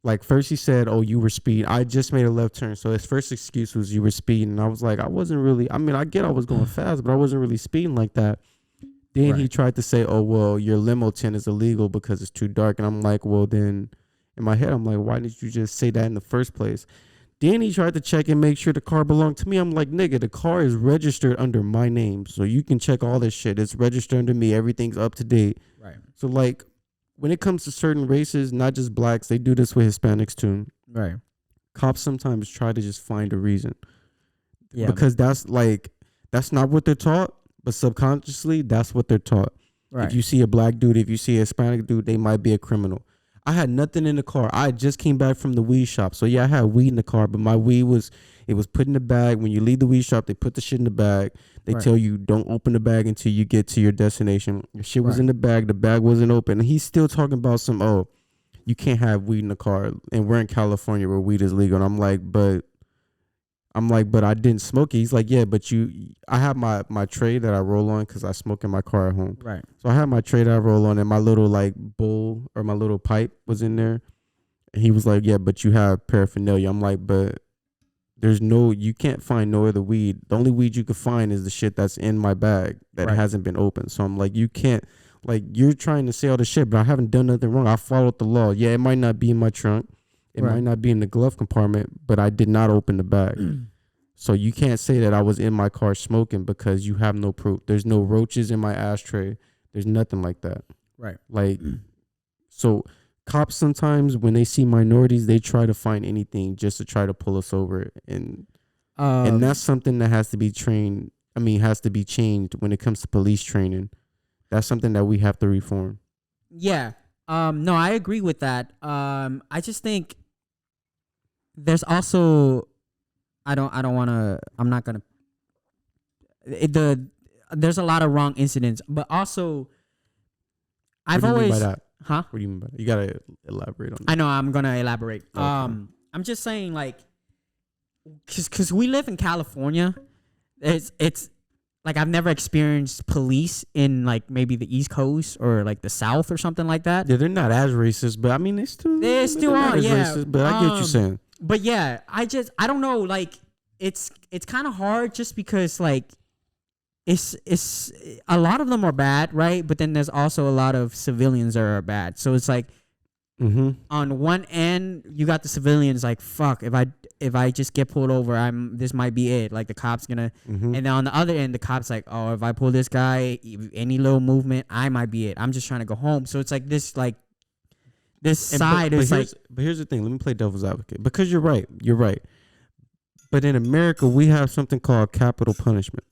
Like first he said, "Oh, you were speeding." I just made a left turn, so his first excuse was you were speeding, and I was like, I wasn't really. I mean, I get I was going fast, but I wasn't really speeding like that. Then he tried to say, "Oh, well, your limo tint is illegal because it's too dark," and I'm like, well, then. In my head, I'm like, why didn't you just say that in the first place? Then he tried to check and make sure the car belonged to me. I'm like, nigga, the car is registered under my name. So you can check all this shit. It's registered under me. Everything's up to date. Right. So, like, when it comes to certain races, not just blacks, they do this with Hispanics too. Right. Cops sometimes try to just find a reason. Yeah. Because that's not what they're taught, but subconsciously, that's what they're taught. Right. If you see a black dude, if you see a Hispanic dude, they might be a criminal. I had nothing in the car. I just came back from the weed shop. So yeah, I had weed in the car, but my weed was put in the bag. When you leave the weed shop, they put the shit in the bag. They tell you don't open the bag until you get to your destination. The shit was in the bag wasn't open. And he's still talking about you can't have weed in the car. And we're in California where weed is legal. And I'm like, but I didn't smoke it. He's like, yeah, but I have my tray that I roll on because I smoke in my car at home. Right. So I have my tray that I roll on, and my little bowl or my little pipe was in there. And he was like, yeah, but you have paraphernalia. I'm like, but you can't find no other weed. The only weed you could find is the shit that's in my bag that hasn't been opened. So I'm like, you can't, you're trying to say all this shit, but I haven't done nothing wrong. I followed the law. Yeah, it might not be in my trunk. It might not be in the glove compartment, but I did not open the bag. So you can't say that I was in my car smoking because you have no proof. There's no roaches in my ashtray. There's nothing like that. Right. So cops sometimes when they see minorities, they try to find anything just to try to pull us over. And that's something that has to be has to be changed when it comes to police training. That's something that we have to reform. Yeah. No, I agree with that. I just think there's also I'm not gonna there's a lot of wrong incidents, but also I've What do you mean by always that? huh? What do you mean by that? You gotta elaborate on that. I know I'm gonna elaborate. Okay. I'm just saying like, cause we live in California. It's like I've never experienced police in like maybe the East Coast or like the South or something like that. Yeah, they're not as racist, but I mean they still They not are, as yeah. racist, but I get what you're saying. But yeah, I don't know, like it's kind of hard just because like it's a lot of them are bad, right? But then there's also a lot of civilians that are bad. So it's like on one end you got the civilians like fuck, if I just get pulled over, this might be it. Like the cop's gonna and then on the other end the cop's like, oh, if I pull this guy, any little movement, I might be it. I'm just trying to go home. So it's like this side is like. But here's the thing. Let me play devil's advocate because you're right. You're right. But in America, we have something called capital punishment.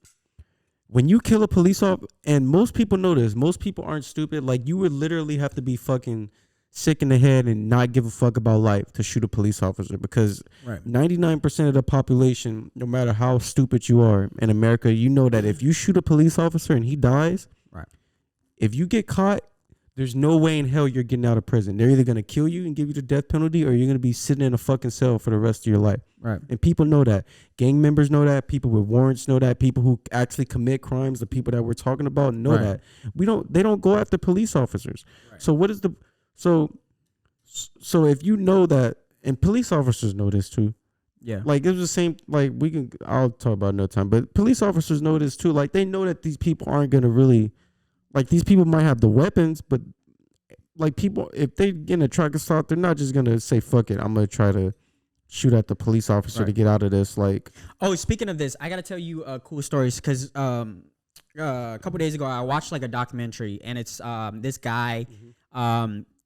When you kill a police officer, and most people know this, most people aren't stupid. Like you would literally have to be fucking sick in the head and not give a fuck about life to shoot a police officer because 99% of the population, no matter how stupid you are in America, you know that if you shoot a police officer and he dies, if you get caught, there's no way in hell you're getting out of prison. They're either going to kill you and give you the death penalty or you're going to be sitting in a fucking cell for the rest of your life. Right. And people know that. Gang members know that. People with warrants know that. People who actually commit crimes, the people that we're talking about know that. They don't go after police officers. Right. So what is so if you know that, and police officers know this too. Yeah. Like it was the same, like I'll talk about it another time, but police officers know this too. Like they know that these people aren't going to really, like these people might have the weapons, but like people, if they get in a traffic stop, they're not just going to say, fuck it, I'm going to try to shoot at the police officer to get out of this. Like, oh, speaking of this, I got to tell you cool stories because a couple days ago, I watched like a documentary and it's this guy,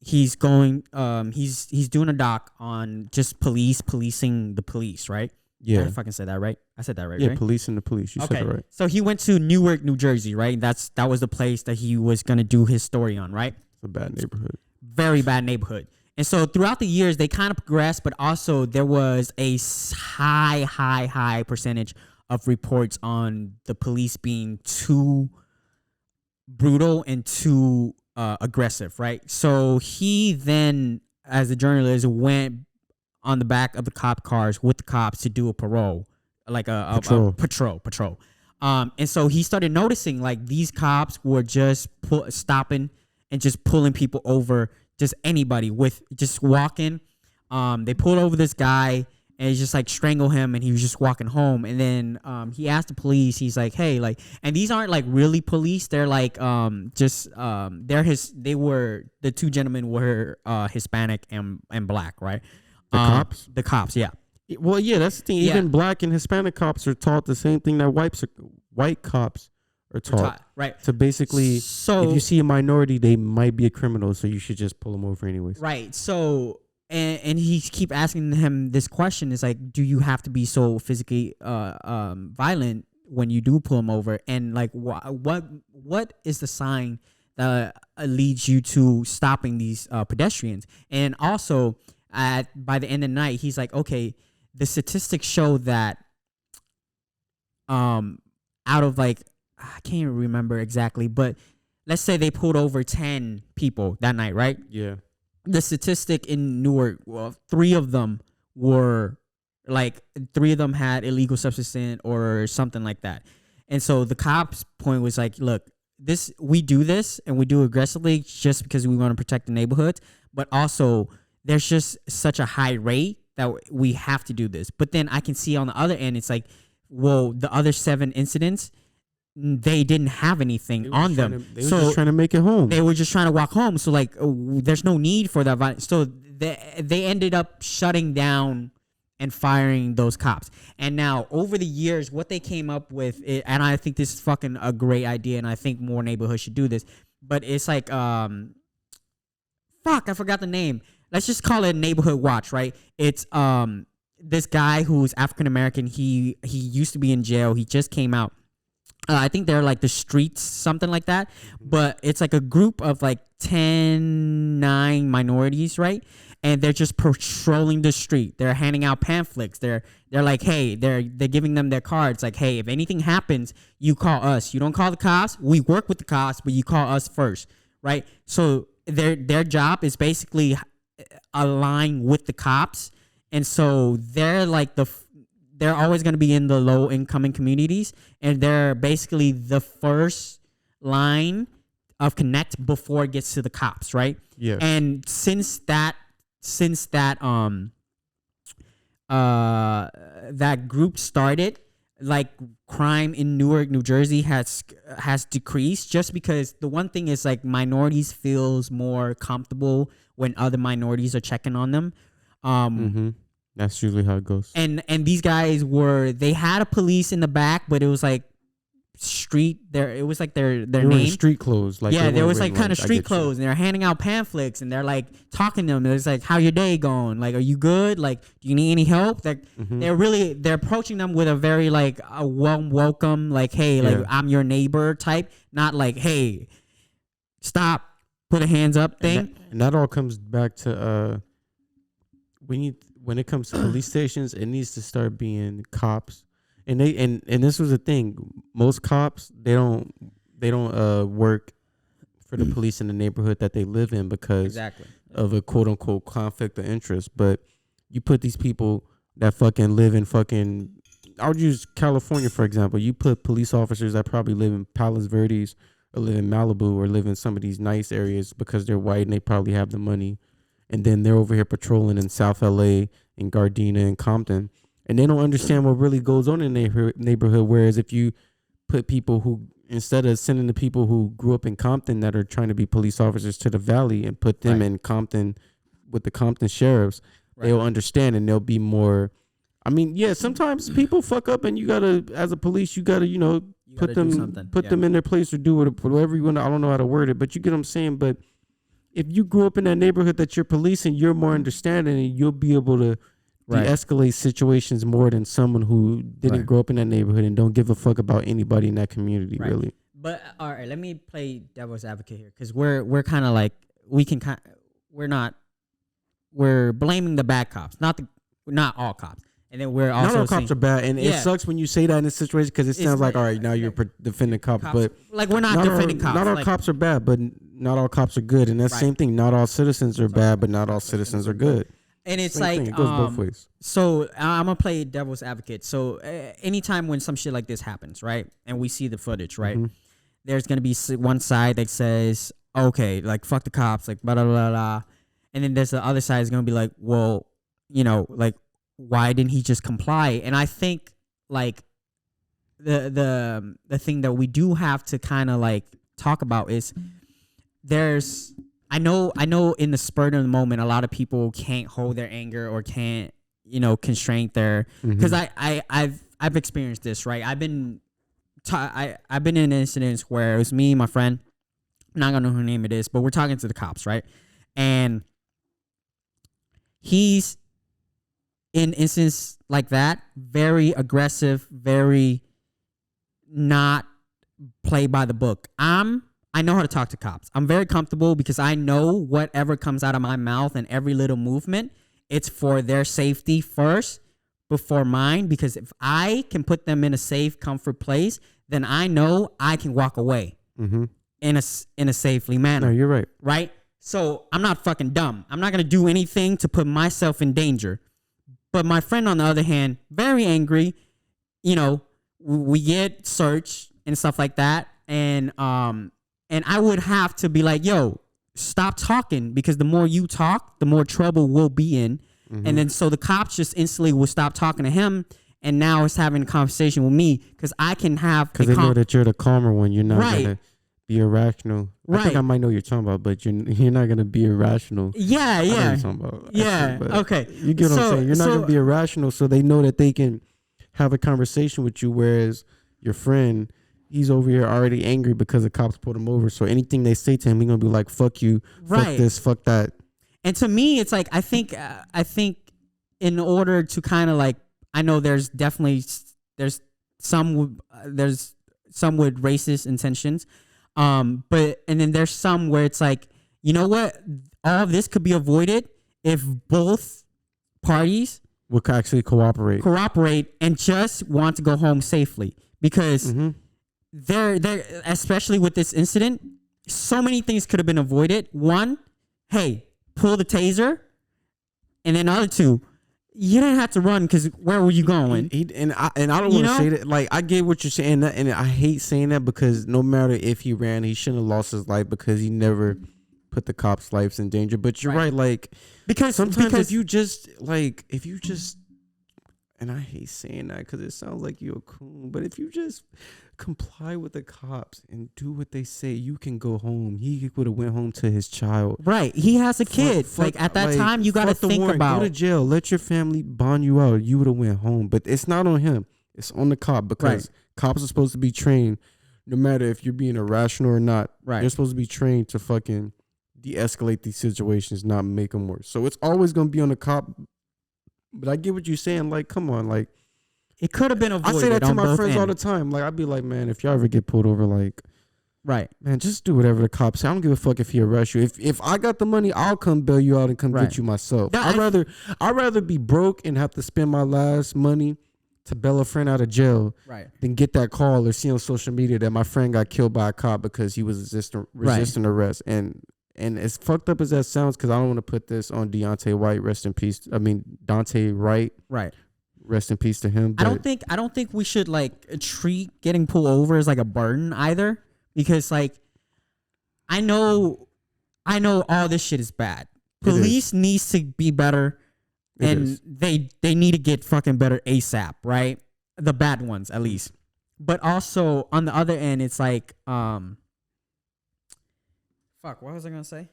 he's doing a doc on just policing the police, right? Yeah. I fucking said that right? I said that right, yeah, right? Policing the police. You said that right. So he went to Newark, New Jersey, right? That was the place that he was going to do his story on, right? It's a bad neighborhood. Very bad neighborhood. And so throughout the years, they kind of progressed, but also there was a high percentage of reports on the police being too brutal and too aggressive, right? So he then, as a journalist, went on the back of the cop cars with the cops to do a parole, like a patrol. And so he started noticing like these cops were just stopping and just pulling people over, just anybody with just walking. They pulled over this guy and just like strangle him, and he was just walking home. And then he asked the police, he's like, hey, like, and these aren't like really police. They're like the two gentlemen were Hispanic and black, right? The cops, yeah. Well, yeah, that's the thing. Even black and Hispanic cops are taught the same thing that white cops are taught, right? So basically, so if you see a minority, they might be a criminal, so you should just pull them over anyways. Right. So and he keep asking him this question: is like, do you have to be so physically violent when you do pull them over? And like, what is the sign that leads you to stopping these pedestrians? And also, by the end of the night, he's like, okay, the statistics show that out of like, I can't even remember exactly, but let's say they pulled over 10 people that night, right? Yeah. The statistic in Newark, well, three of them had illegal substance or something like that. And so the cops' point was like, look, we do this and we do aggressively just because we want to protect the neighborhoods, but also there's just such a high rate that we have to do this. But then I can see on the other end, it's like, well, the other 7 incidents, they didn't have anything on them. They were just trying to make it home. They were just trying to walk home. So like, there's no need for that violence. So they ended up shutting down and firing those cops. And now over the years, what they came up with, and I think this is fucking a great idea, and I think more neighborhoods should do this. But it's like, I forgot the name. Let's just call it Neighborhood Watch, right? It's this guy who's African American. He used to be in jail. He just came out. I think they're like the streets, something like that. But it's like a group of like 10, 9 minorities, right? And they're just patrolling the street. They're handing out pamphlets. They're like, hey, they're giving them their cards. Like, hey, if anything happens, you call us. You don't call the cops. We work with the cops, but you call us first, right? So their job is basically align with the cops, and so they're like they're always going to be in the low income communities, and they're basically the first line of connect before it gets to the cops, right? Yeah. And since that that group started, like crime in Newark, New Jersey has decreased, just because the one thing is like minorities feels more comfortable when other minorities are checking on them. That's usually how it goes. And these guys they had a police in the back, but it was like street there. It was like their name. Street clothes. Like yeah, there was like kind of street clothes, and they're handing out pamphlets, and they're like talking to them. It's like, how your day going? Like, are you good? Like, do you need any help? Like, they're approaching them with a very like a warm welcome, like, hey, like I'm your neighbor type, not like, hey, stop, put a hands up thing. And that all comes back to when it comes to police stations, it needs to start being cops. And this was the thing. Most cops, they don't work for the police in the neighborhood that they live in because of a quote unquote conflict of interest. But you put these people that fucking live in fucking, I would use California for example. You put police officers that probably live in Palos Verdes or live in Malibu or live in some of these nice areas because they're white and they probably have the money, and then they're over here patrolling in South LA, in Gardena and Compton. And they don't understand what really goes on in their neighborhood. Whereas if you put people who, instead of sending the people who grew up in Compton that are trying to be police officers to the Valley and put them in Compton with the Compton sheriffs, they'll understand and they'll be more. I mean, yeah, sometimes people fuck up and you gotta, as a police, you gotta, put them in their place or do whatever you want to. I don't know how to word it, but you get what I'm saying. But if you grew up in that neighborhood that you're policing, you're more understanding and you'll be able to de-escalate situations more than someone who didn't grow up in that neighborhood and don't give a fuck about anybody in that community, really. But all right, let me play devil's advocate here, because we're kind of like we're blaming the bad cops, not all cops, and then we're also not all cops are bad, and it sucks when you say that in this situation because it sounds like, all right, now you're defending cops, but like we're not defending cops. Not all cops are bad, but not all cops are good, and that's the same thing. Not all citizens are bad, but not all citizens are good. And it's same like thing. It goes both ways. So I'm gonna play devil's advocate. So anytime when some shit like this happens, right, and we see the footage, right, there's gonna be one side that says, okay, like fuck the cops, like blah blah blah blah, and then there's the other side is gonna be like, well, like why didn't he just comply? And I think like the thing that we do have to kind of like talk about is I know in the spur of the moment, a lot of people can't hold their anger or can't, constrain their, because I've experienced this, right? I've been in incidents where it was me, my friend, I'm not gonna know who name it is, but we're talking to the cops, right? And he's in instances like that, very aggressive, very not play by the book. I know how to talk to cops. I'm very comfortable because I know whatever comes out of my mouth and every little movement, it's for their safety first before mine. Because if I can put them in a safe, comfort place, then I know I can walk away in a safely manner. No, you're right. Right? So I'm not fucking dumb. I'm not going to do anything to put myself in danger. But my friend, on the other hand, very angry. We get searched and stuff like that. And I would have to be like, yo, stop talking, because the more you talk, the more trouble we'll be in. And then so the cops just instantly will stop talking to him, and now it's having a conversation with me because I can have. Because they know that you're the calmer one. You're not right. gonna be irrational. I think I might know what you're talking about, but you're not gonna be irrational. Yeah, I know yeah. what you're talking about. Yeah. Okay. You get what I'm saying? You're not gonna be irrational, so they know that they can have a conversation with you, whereas your friend, he's over here already angry because the cops pulled him over. So anything they say to him, he's gonna be like, "Fuck you, fuck this, fuck that." And to me, it's like I think in order to kind of like, I know there's some with racist intentions, but and then there's some where it's like you know what? All of this could be avoided if both parties would actually cooperate and just want to go home safely. Because they're especially with this incident, so many things could have been avoided. One, hey, pull the taser. And then other two, you didn't have to run because where were you going? And I don't want to say that. Like, I get what you're saying, and I hate saying that because no matter if he ran, he shouldn't have lost his life because he never put the cops' lives in danger. But you're right. Like, because sometimes if you just, and I hate saying that because it sounds like you're a coon, but if you just comply with the cops and do what they say, you can go home. He would have went home to his child. Right. He has a kid. At that time, you got to think about. Go to jail. Let your family bond you out. You would have went home. But it's not on him. It's on the cop because cops are supposed to be trained no matter if you're being irrational or not. Right. They're supposed to be trained to fucking de-escalate these situations, not make them worse. So it's always going to be on the cop. But I get what you're saying. Like, come on. Like, it could have been avoided. I say that to my friends all the ends. time. Like, I'd be like, man, if y'all ever get pulled over, like, right, man, just do whatever the cops say. I don't give a fuck if he arrests you. If I got the money, I'll come bail you out and come get you myself. I'd rather be broke and have to spend my last money to bail a friend out of jail than get that call or see on social media that my friend got killed by a cop because he was resisting arrest. And as fucked up as that sounds, because I don't want to put this on Deontay White, rest in peace. I mean, Dante Wright. Right. Rest in peace to him. I don't think we should like treat getting pulled over as like a burden either, because like I know all this shit is bad. Police needs to be better, and they need to get fucking better ASAP, right? The bad ones at least. But also on the other end, it's like fuck, what was I gonna say?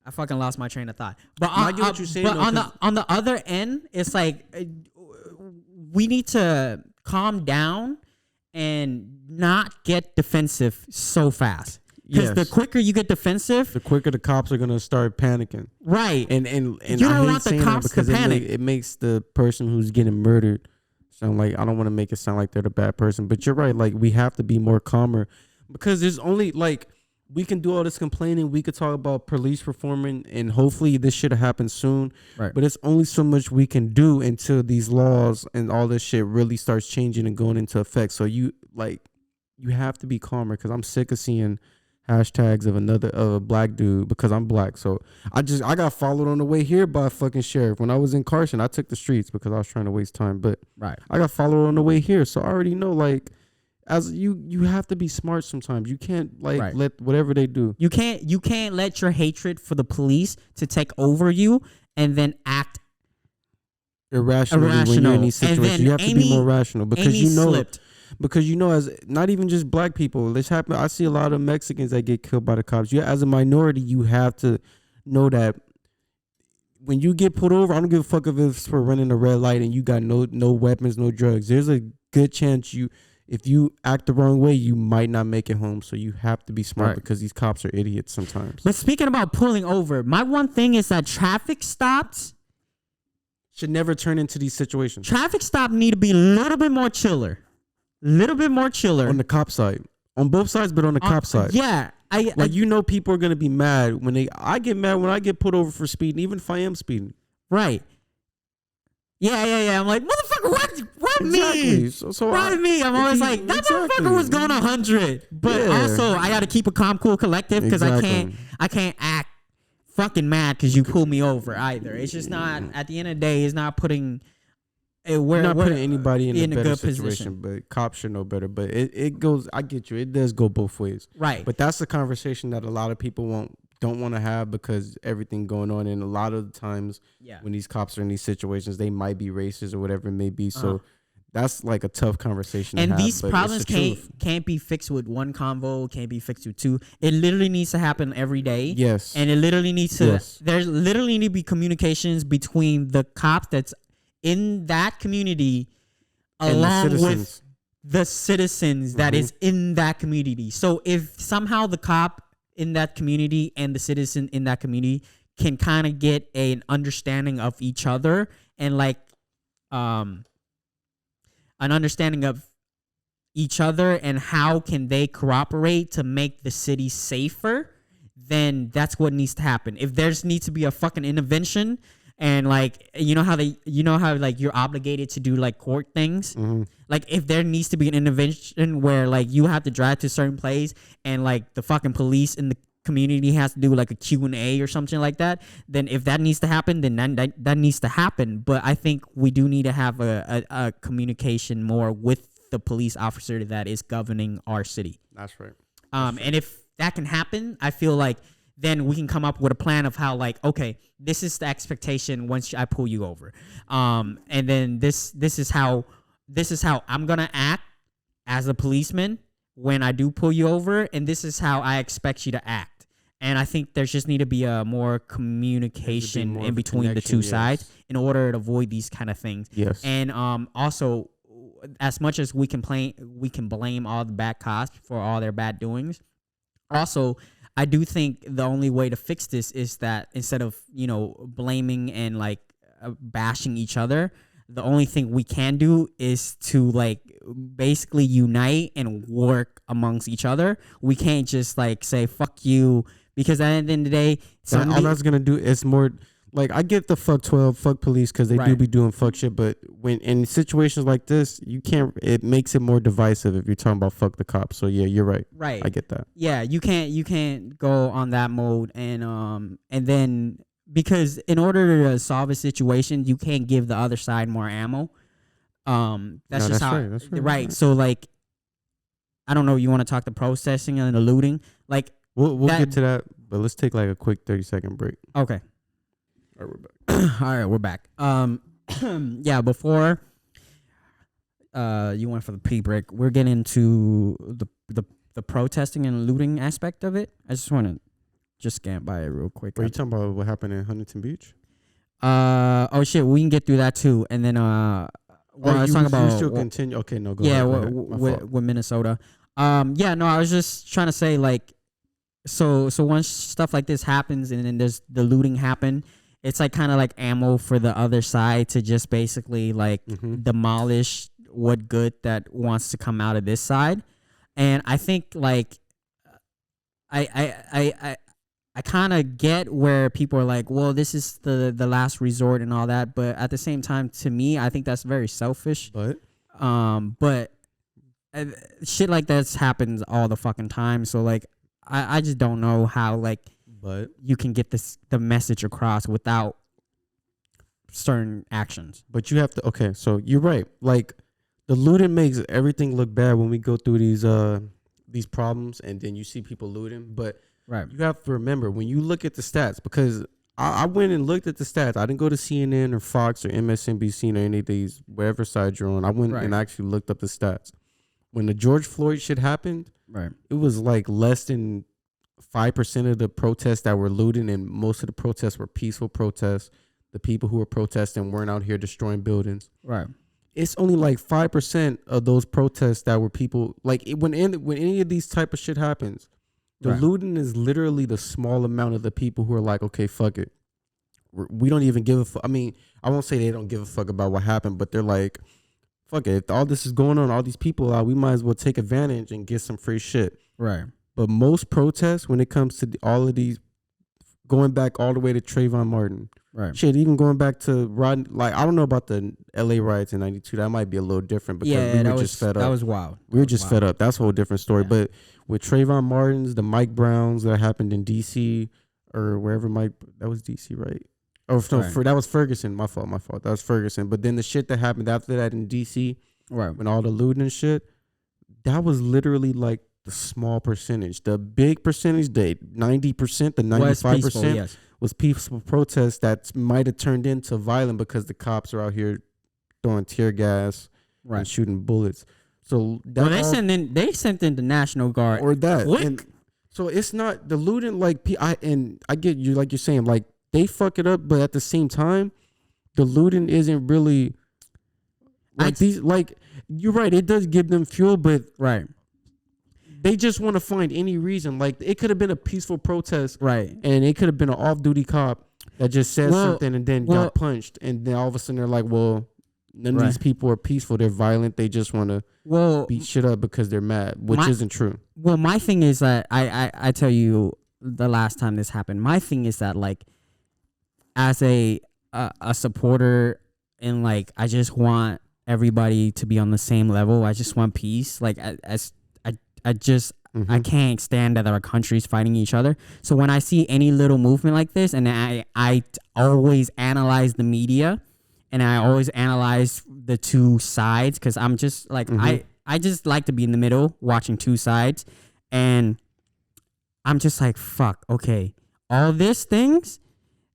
I fucking lost my train of thought. But I get what you're saying. But on the other end, it's like we need to calm down and not get defensive so fast. Because the quicker you get defensive, the quicker the cops are gonna start panicking. Right. And you don't want the cops to panic. It makes the person who's getting murdered sound like, I don't want to make it sound like they're the bad person. But you're right. Like, we have to be more calmer. Because there's only, like, we can do all this complaining. We could talk about police reforming, and hopefully this should have happened soon. Right. But it's only so much we can do until these laws and all this shit really starts changing and going into effect. So you have to be calmer, because I'm sick of seeing hashtags of a black dude because I'm black. So I got followed on the way here by a fucking sheriff. When I was in Carson, I took the streets because I was trying to waste time. But I got followed on the way here. So I already know, like, as you have to be smart sometimes. You can't let whatever they do. You can't let your hatred for the police to take over you and then act irrational when you're in these situations. You have to be more rational because you know, as not even just black people, this happen. I see a lot of Mexicans that get killed by the cops. As a minority, you have to know that when you get pulled over, I don't give a fuck if it's for running a red light and you got no weapons, no drugs. There's a good chance if you act the wrong way, you might not make it home. So you have to be smart because these cops are idiots sometimes. But speaking about pulling over, my one thing is that traffic stops should never turn into these situations. Traffic stops need to be a little bit more chiller. Little bit more chiller. On the cop side. On both sides, but on the cop side. Yeah. People are going to be mad I get mad when I get pulled over for speeding, even if I am speeding. Right. Yeah. I'm like, motherfucker, what me? Why me? I'm always like, that motherfucker was going 100. But also, I got to keep a calm, cool collective because I can't act fucking mad because you pull me over either. It's just not, at the end of the day, it's not putting... We're not putting anybody in a better good situation, position. But cops should know better. But it goes, I get you, it does go both ways. Right. But that's the conversation that a lot of people don't want to have because everything going on. And a lot of the times when these cops are in these situations, they might be racist or whatever it may be. So that's like a tough conveation to have. And these problems can't be fixed with one convo, can't be fixed with two. It literally needs to happen every day. Yes. And it literally needs to, there's literally need to be communications between the cops that's in that community along with the citizens that is in that community. So if somehow the cop in that community and the citizen in that community can kind of get an understanding of each other and like an understanding of each other and how can they cooperate to make the city safer, then that's what needs to happen. If there's needs to be a fucking intervention and like you know how like you're obligated to do like court things, like if there needs to be an intervention where like you have to drive to a certain place and like the fucking police in the community has to do like a Q&A or something like that, then if that needs to happen, then that needs to happen. But I think we do need to have a communication more with the police officer that is governing our city. That's right. And if that can happen, I feel like then we can come up with a plan of how like, okay, this is the expectation once I pull you over. And then this is how I'm going to act as a policeman when I do pull you over, and this is how I expect you to act. And I think there's just need to be a more communication in between the two sides in order to avoid these kind of things. Yes. And also, as much as we can blame all the bad cops for all their bad doings. Also, I do think the only way to fix this is that instead of blaming and like bashing each other, the only thing we can do is to like basically unite and work amongst each other. We can't just like say fuck you, because at the end of the day, all that's gonna do is more like, I get the fuck 12, fuck police, because they do be doing fuck shit. But when in situations like this, you can't. It makes it more divisive if you're talking about fuck the cops. So yeah, you're right. Right. I get that. Yeah, you can't go on that mode and then. Because in order to solve a situation, you can't give the other side more ammo. That's right. So like, I don't know. You want to talk the processing and the looting? Like we'll get to that, but let's take like a quick 30-second break. Okay. All right, we're back. All right, we're back. Yeah. Before you went for the pre-break, we're getting into the protesting and looting aspect of it. I just want to. Just scan by it real quick. Are you talking about what happened in Huntington Beach? Oh shit, we can get through that too, and then talking about. You still continue? Okay, no, go ahead. Yeah, with Minnesota. Yeah, no, I was just trying to say like, so once stuff like this happens and then there's the looting happen, it's like kind of like ammo for the other side to just basically like demolish what good that wants to come out of this side, and I think like, I kind of get where people are like, well, this is the last resort and all that. But at the same time, to me, I think that's very selfish. But shit like this happens all the fucking time. So like, I just don't know how like you can get the message across without certain actions. But you have to. Okay, so you're right. Like the looting makes everything look bad when we go through these problems, and then you see people looting. But you have to remember when you look at the stats, because I went and looked at the stats. I didn't go to CNN or Fox or MSNBC or any of these, wherever side you're on. I went and actually looked up the stats. When the George Floyd shit happened, it was like less than 5% of the protests that were looting, and most of the protests were peaceful protests. The people who were protesting weren't out here destroying buildings. It's only like 5% of those protests that were people like when any of these type of shit happens. The looting is literally the small amount of the people who are like, okay, fuck it. We don't even give a fuck. I mean, I won't say they don't give a fuck about what happened, but they're like, fuck it. If all this is going on, all these people out, we might as well take advantage and get some free shit. But most protests, when it comes to all of these, going back all the way to Trayvon Martin. Shit, even going back to Rodney, like, I don't know about the LA riots in 92. That might be a little different because we were just fed up. That was wild. We were just fed up. That's a whole different story. But with Trayvon Martin's, the Mike Browns that happened in DC or wherever that was DC, right? Oh, no, that was Ferguson. My fault. That was Ferguson. But then the shit that happened after that in DC, when all the looting and shit, that was literally like the small percentage. The big percentage, the 90%, the 95%. Was peaceful protests that might have turned into violent because the cops are out here throwing tear gas and shooting bullets. So they sent in the National Guard or that. And so it's not the looting. Like I get you, like you're saying, like they fuck it up, but at the same time, the looting isn't really like these. Like you're right, it does give them fuel, but they just want to find any reason. Like it could have been a peaceful protest, and it could have been an off-duty cop that just said something and then got punched, and then all of a sudden they're like, "Well, None of these people are peaceful. They're violent. They just want to beat shit up because they're mad, which isn't true. Well, my thing is that I tell you the last time this happened, my thing is that like as a supporter and like I just want everybody to be on the same level. I just want peace. Like I just I can't stand that our countries fighting each other. So when I see any little movement like this, and I always analyze the media, and I always analyze the two sides because I'm just like I just like to be in the middle, watching two sides, and I'm just like fuck. Okay, all these things.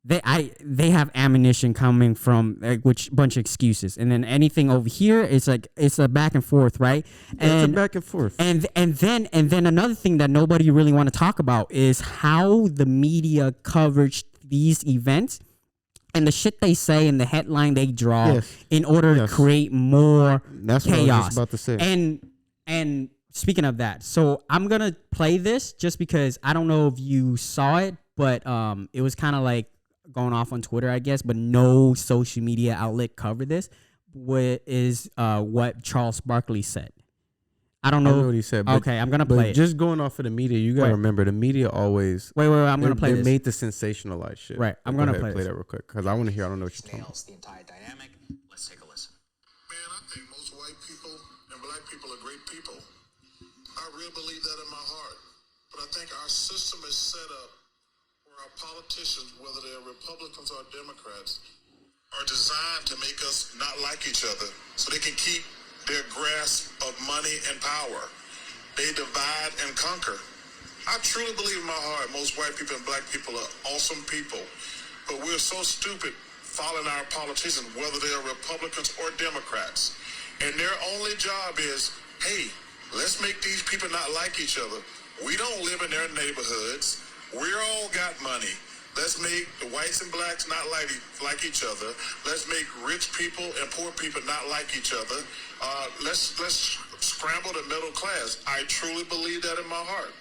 They have ammunition coming from which bunch of excuses, and then anything over here is like it's a back and forth, right? And it's a back and forth. And then another thing that nobody really want to talk about is how the media coverage these events and the shit they say and the headline they draw in order to create more That's chaos. What I was just about to say. And speaking of that, so I'm gonna play this just because I don't know if you saw it, but it was kind of like going off on Twitter, I guess, but no social media outlet covered this. What Charles Barkley said. I don't know what he said. But, okay, I'm gonna play it. Just going off of the media, you gotta remember the media always. Wait, I'm gonna play this. this. They made the sensationalized shit. Right, I'm gonna play that real quick because I want to hear. I don't know what you're talking about. The entire dynamic. Let's take a listen. Man, I think most white people and black people are great people. I really believe that in my heart. But I think our system is set up where our politicians, whether they're Republicans or Democrats, are designed to make us not like each other so they can keep their grasp of money and power. They divide and conquer. I truly believe in my heart most white people and black people are awesome people, but we're so stupid following our politicians, whether they're Republicans or Democrats. And their only job is, hey, let's make these people not like each other. We don't live in their neighborhoods. We're all got money. Let's make the whites and blacks not like each other. Let's make rich people and poor people not like each other. Let's scramble the middle class. I truly believe that in my heart.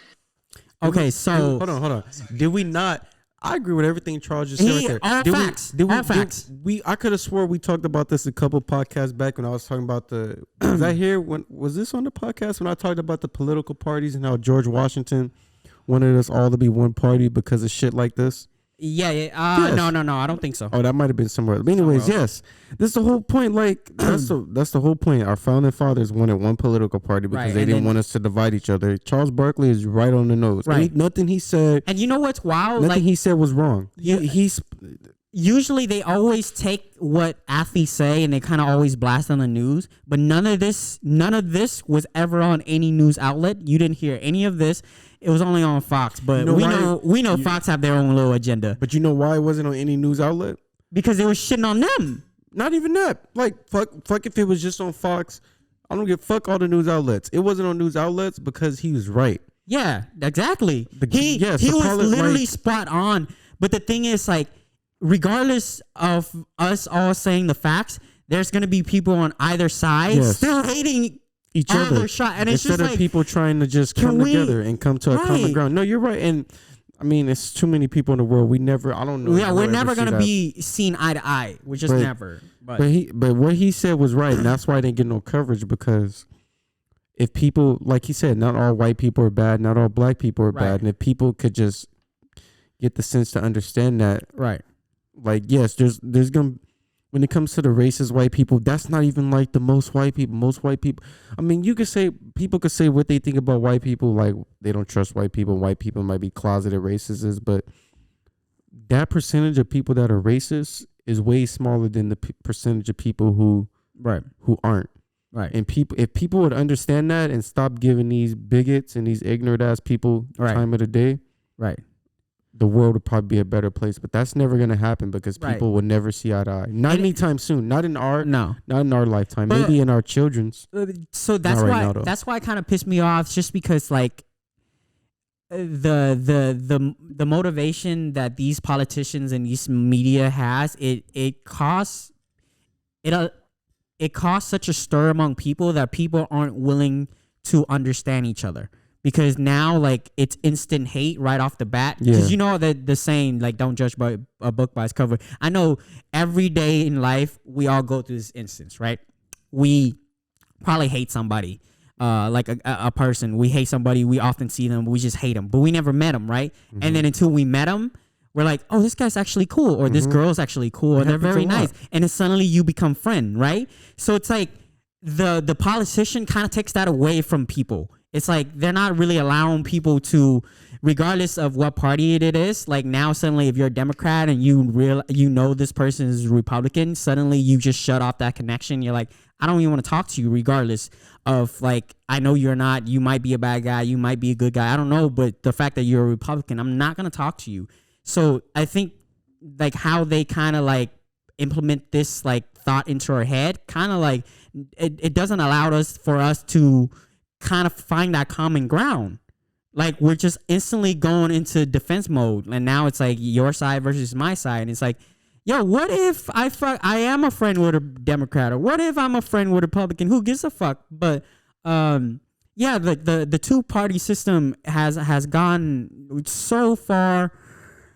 Okay, so hold on. Did we not? I agree with everything Charles just said right there. All facts. I could have swore we talked about this a couple podcasts back when I was talking about the. Was I here? Was this on the podcast when I talked about the political parties and how George Washington wanted us all to be one party because of shit like this? Yeah. Yes. No, I don't think so. Oh, that might have been somewhere. But anyways, yes, this is the whole point. Like that's the whole point. Our founding fathers wanted one political party because they didn't want us to divide each other. Charles Barkley is right on the nose. Right. Nothing he said. And you know what's wild? Nothing he said was wrong. He's usually they always take what athletes say and they kind of always blast on the news. But none of this was ever on any news outlet. You didn't hear any of this. It was only on Fox, but we know Fox have their own little agenda. But you know why it wasn't on any news outlet? Because they were shitting on them. Not even that. Like fuck if it was just on Fox. I don't give fuck all the news outlets. It wasn't on news outlets because he was right. Yeah, exactly. He was literally spot on. But the thing is, like, regardless of us all saying the facts, there's gonna be people on either side still hating each other. And it's instead just of people trying to just come together and come to a common ground. No, you're right. And I mean, it's too many people in the world. I don't know. Yeah, we're never gonna be seen eye to eye. We're just never. But what he said was right, and that's why I didn't get no coverage, because if people, like he said, not all white people are bad, not all black people are bad, and if people could just get the sense to understand that, right? Like, yes, there's gonna. When it comes to the racist white people, that's not even like the most white people. Most white people, I mean, people could say what they think about white people, like they don't trust white people. White people might be closeted racists, but that percentage of people that are racist is way smaller than the percentage of people who aren't. Right. And if people would understand that and stop giving these bigots and these ignorant ass people time of the day, right, the world would probably be a better place. But that's never going to happen because people will never see eye to eye. Not anytime soon. Not in our lifetime. But maybe in our children's. So that's why it kind of pissed me off, just because like the motivation that these politicians and these media has, it costs such a stir among people that people aren't willing to understand each other. because now like it's instant hate right off the bat. Because you know that the saying like don't judge by a book by its cover. I know every day in life we all go through this instance, right? We probably hate somebody, like a person. We hate somebody. We often see them. We just hate them, but we never met them, right? And then until we met them, we're like, oh, this guy's actually cool, or this girl's actually cool, or they're very nice, and then suddenly you become friend, right? So it's like the politician kind of takes that away from people. It's like they're not really allowing people to, regardless of what party it is. Like now, suddenly, if you're a Democrat and you know this person is Republican, suddenly you just shut off that connection. You're like, I don't even want to talk to you, regardless of like, I know you're not. You might be a bad guy. You might be a good guy. I don't know, but the fact that you're a Republican, I'm not gonna talk to you. So I think like how they kind of like implement this like thought into our head, kind of like it doesn't allow us to kind of find that common ground. Like we're just instantly going into defense mode, and now it's like your side versus my side, and it's like, yo, what if I am a friend with a Democrat, or what if I'm a friend with a Republican? Who gives a fuck? But yeah, the two party system has gone so far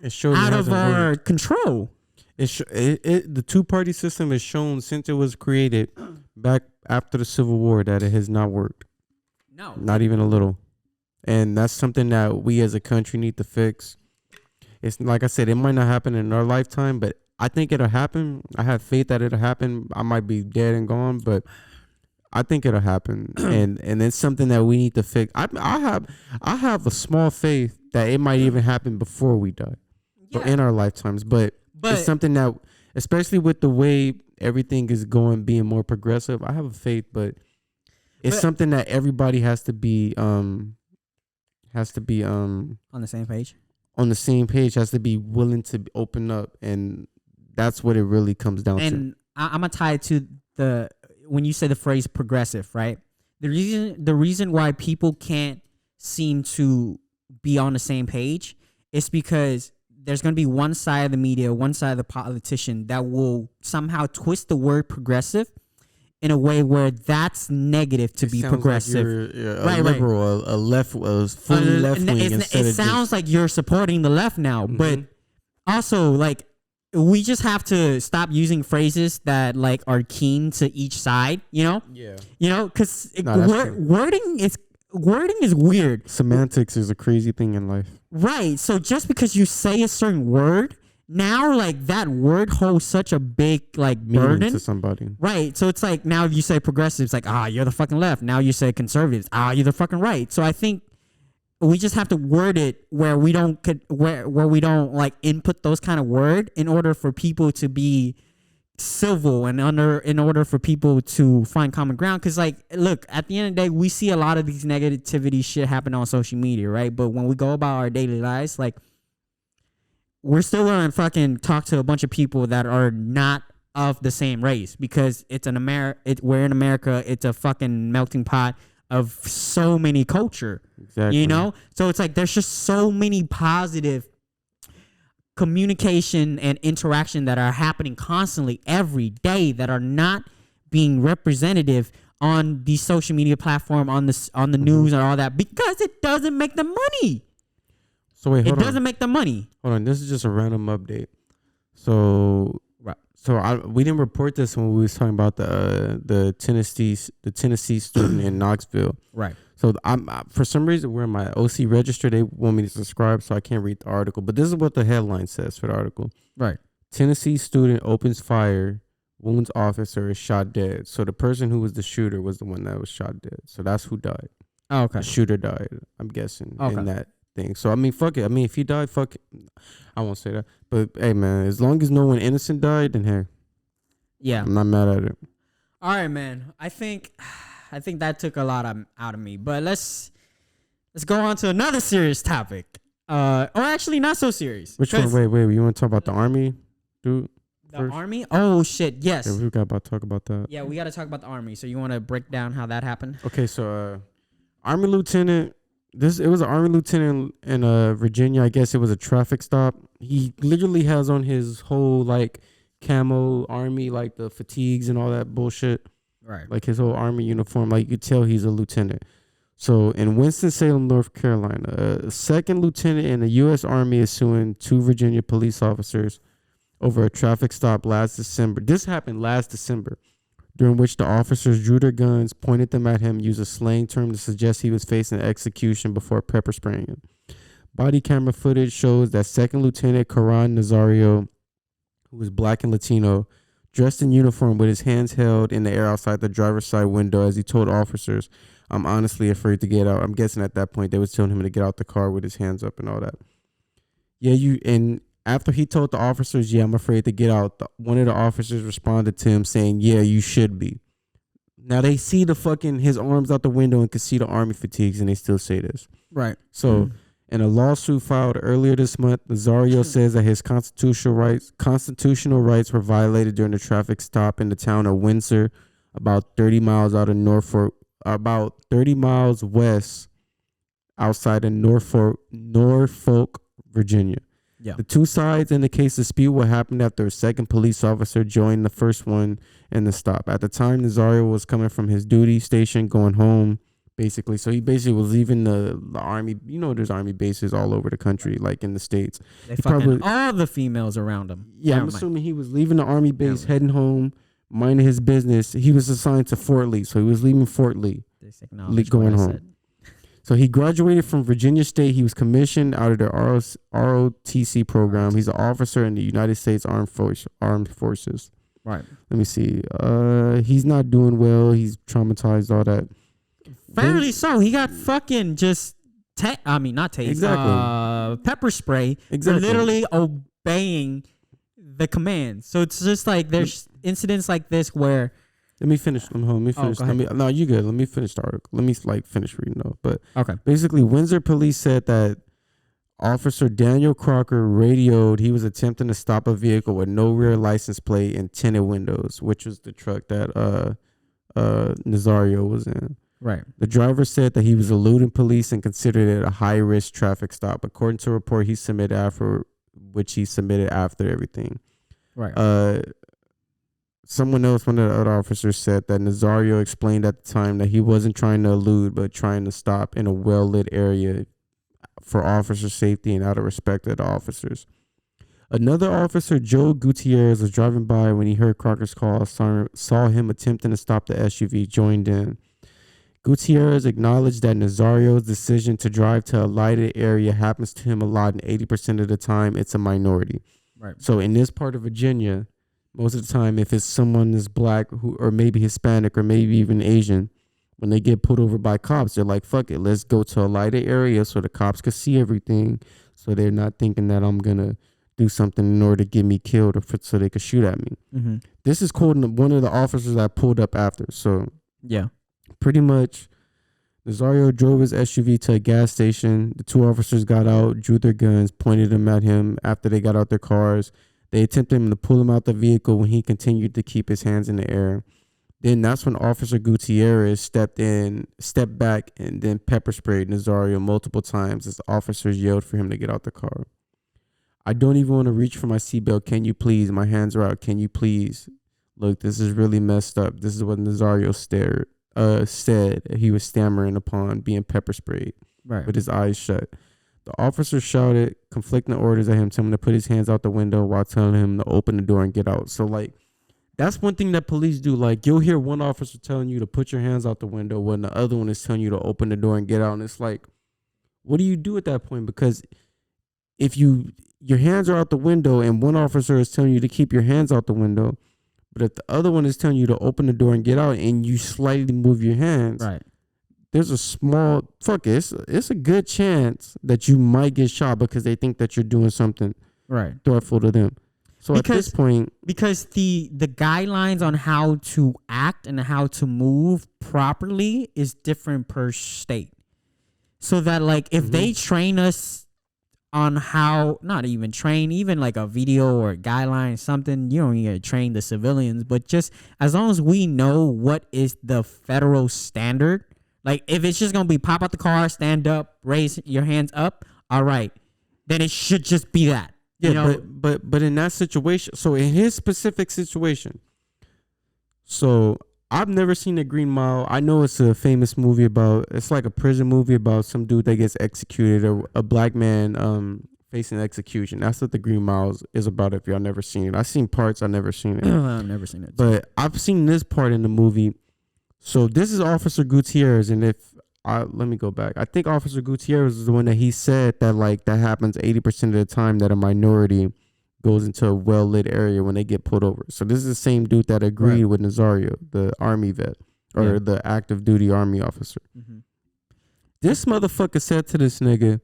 out of our control. The two party system has shown since it was created back after the Civil War that it has not worked. No, not even a little. And that's something that we as a country need to fix. It's like I said, it might not happen in our lifetime, but I think it'll happen. I have faith that it'll happen. I might be dead and gone, but I think it'll happen. and it's something that we need to fix. I have a small faith that it might even happen before we die, or in our lifetimes. But it's something that, especially with the way everything is going, being more progressive, I have a faith, but it's something that everybody has to be on the same page. On the same page, has to be willing to open up, and that's what it really comes down to. And I'm gonna tie it to when you say the phrase progressive, right? The reason why people can't seem to be on the same page is because there's gonna be one side of the media, one side of the politician that will somehow twist the word progressive in a way where that's negative to be progressive. Like you're a liberal, a left, fully left wing. It sounds like you're supporting the left now, but also like we just have to stop using phrases that like are keen to each side. You know? Yeah. You know, because wording is weird. Semantics is a crazy thing in life. Right. So just because you say a certain word, now like that word holds such a big like burden to somebody. Right. So it's like now if you say progressive, it's like, you're the fucking left. Now you say conservatives, you're the fucking right. So I think we just have to word it where we don't where we don't like input those kind of word in order for people to be civil and in order for people to find common ground. Because like, look, at the end of the day, we see a lot of these negativity shit happen on social media, right? But when we go about our daily lives, like, we're still gonna fucking talk to a bunch of people that are not of the same race, because it's we're in America. It's a fucking melting pot of so many culture. Exactly. You know? So it's like there's just so many positive communication and interaction that are happening constantly every day that are not being representative on the social media platform, on the news and all that, because it doesn't make the money. So wait, hold on. It doesn't make the money. Hold on, this is just a random update. So we didn't report this when we was talking about the Tennessee student in Knoxville. Right. So I'm for some reason we're in my OC register. They want me to subscribe, so I can't read the article. But this is what the headline says for the article. Right. Tennessee student opens fire, wounds officer, is shot dead. So the person who was the shooter was the one that was shot dead. So that's who died. Oh, okay. The shooter died, I'm guessing, in that thing. So I mean, fuck it. I mean, if he died, fuck it. I won't say that. But hey, man, as long as no one innocent died, then hey, yeah, I'm not mad at it. All right, man. I think that took a lot out of me. But let's go on to another serious topic. Or actually, not so serious. Which one? Wait. You want to talk about the Army, dude? The Army? Oh shit! Yes. Yeah, we got about to talk about that. Yeah, we got to talk about the Army. So you want to break down how that happened? Okay, so Army lieutenant. It was an Army lieutenant in Virginia. I guess it was a traffic stop. He literally has on his whole like camo Army, like the fatigues and all that bullshit. Right. Like his whole Army uniform. Like you could tell he's a lieutenant. So in Winston-Salem, North Carolina, a second lieutenant in the U.S. Army is suing 2 Virginia police officers over a traffic stop last December. This happened last December, during which the officers drew their guns, pointed them at him, used a slang term to suggest he was facing execution before pepper spraying him. Body camera footage shows that Second Lieutenant Karan Nazario, who was black and Latino, dressed in uniform with his hands held in the air outside the driver's side window as he told officers, "I'm honestly afraid to get out." I'm guessing at that point they was telling him to get out the car with his hands up and all that. And after he told the officers, "Yeah, I'm afraid to get out," one of the officers responded to him saying, "Yeah, you should be." Now they see his arms out the window and can see the army fatigues, and they still say this. Right. So in a lawsuit filed earlier this month, Nazario says that his constitutional rights were violated during a traffic stop in the town of Windsor, about 30 miles out of Norfolk, about 30 miles west outside of Norfolk, Virginia. Yeah. The two sides in the case dispute what happened after a second police officer joined the first one in the stop. At the time, Nazario was coming from his duty station, going home, basically. So he basically was leaving the army. You know, there's army bases all over the country, like in the States. They fucking all the females around him. Yeah, I'm assuming he was leaving the army base, heading home, minding his business. He was assigned to Fort Lee, so he was leaving Fort Lee, going home. So he graduated from Virginia State. He was commissioned out of the ROTC program. He's an officer in the United States Armed Forces. Right. Let me see. He's not doing well. He's traumatized, all that. Fairly so. He got fucking just not tased. Exactly. Pepper spray. Exactly. For literally obeying the command. So it's just like there's incidents like this where. Let me finish. Let me finish. No, you good. Let me finish the article. Let me finish reading though. But okay. Basically, Windsor police said that Officer Daniel Crocker radioed he was attempting to stop a vehicle with no rear license plate and tinted windows, which was the truck that Nazario was in. Right. The driver said that he was eluding police and considered it a high risk traffic stop, according to a report he submitted after everything. Right. Someone else, one of the other officers, said that Nazario explained at the time that he wasn't trying to elude, but trying to stop in a well-lit area for officer safety and out of respect of the officers. Another officer, Joe Gutierrez, was driving by when he heard Crocker's call, saw him attempting to stop the SUV, joined in. Gutierrez acknowledged that Nazario's decision to drive to a lighted area happens to him a lot, and 80% of the time it's a minority. Right. So in this part of Virginia, most of the time, if it's someone that's black or maybe Hispanic or maybe even Asian, when they get pulled over by cops, they're like, fuck it, let's go to a lighted area so the cops can see everything. So they're not thinking that I'm going to do something in order to get me killed or so they could shoot at me. Mm-hmm. This is quoting one of the officers that pulled up after. So yeah, pretty much Nazario drove his SUV to a gas station. The two officers got out, drew their guns, pointed them at him after they got out their cars. They attempted to pull him out the vehicle when he continued to keep his hands in the air. Then that's when Officer Gutierrez stepped back, and then pepper sprayed Nazario multiple times as the officers yelled for him to get out the car. "I don't even want to reach for my seatbelt. Can you please? My hands are out. Can you please? Look, this is really messed up." This is what Nazario said he was stammering upon being pepper sprayed, right, with his eyes shut. The officer shouted conflicting orders at him, telling him to put his hands out the window while telling him to open the door and get out. So, like, that's one thing that police do. Like, you'll hear one officer telling you to put your hands out the window when the other one is telling you to open the door and get out. And it's like, what do you do at that point? Because if your hands are out the window and one officer is telling you to keep your hands out the window, but if the other one is telling you to open the door and get out and you slightly move your hands, right, there's a small it's a good chance that you might get shot because they think that you're doing something right thoughtful to them. So at this point, because the guidelines on how to act and how to move properly is different per state. So that, like, if they train us on how, not even train, even like a video or a guideline, something, you don't need to train the civilians, but just as long as we know what is the federal standard. Like, if it's just going to be pop out the car, stand up, raise your hands up, all right, then it should just be that. Yeah, you know? but in that situation, so in his specific situation, so I've never seen The Green Mile. I know it's a famous movie about. It's like a prison movie about some dude that gets executed, or a black man facing execution. That's what The Green Mile is about. If y'all never seen it, I've seen parts. I've never seen it. I've never seen it. But I've seen this part in the movie. So this is Officer Gutierrez, and let me go back. I think Officer Gutierrez is the one that he said that like that happens 80% of the time that a minority goes into a well-lit area when they get pulled over. So this is the same dude that agreed with Nazario, the army vet, or the active duty army officer. Mm-hmm. This motherfucker said to this nigga,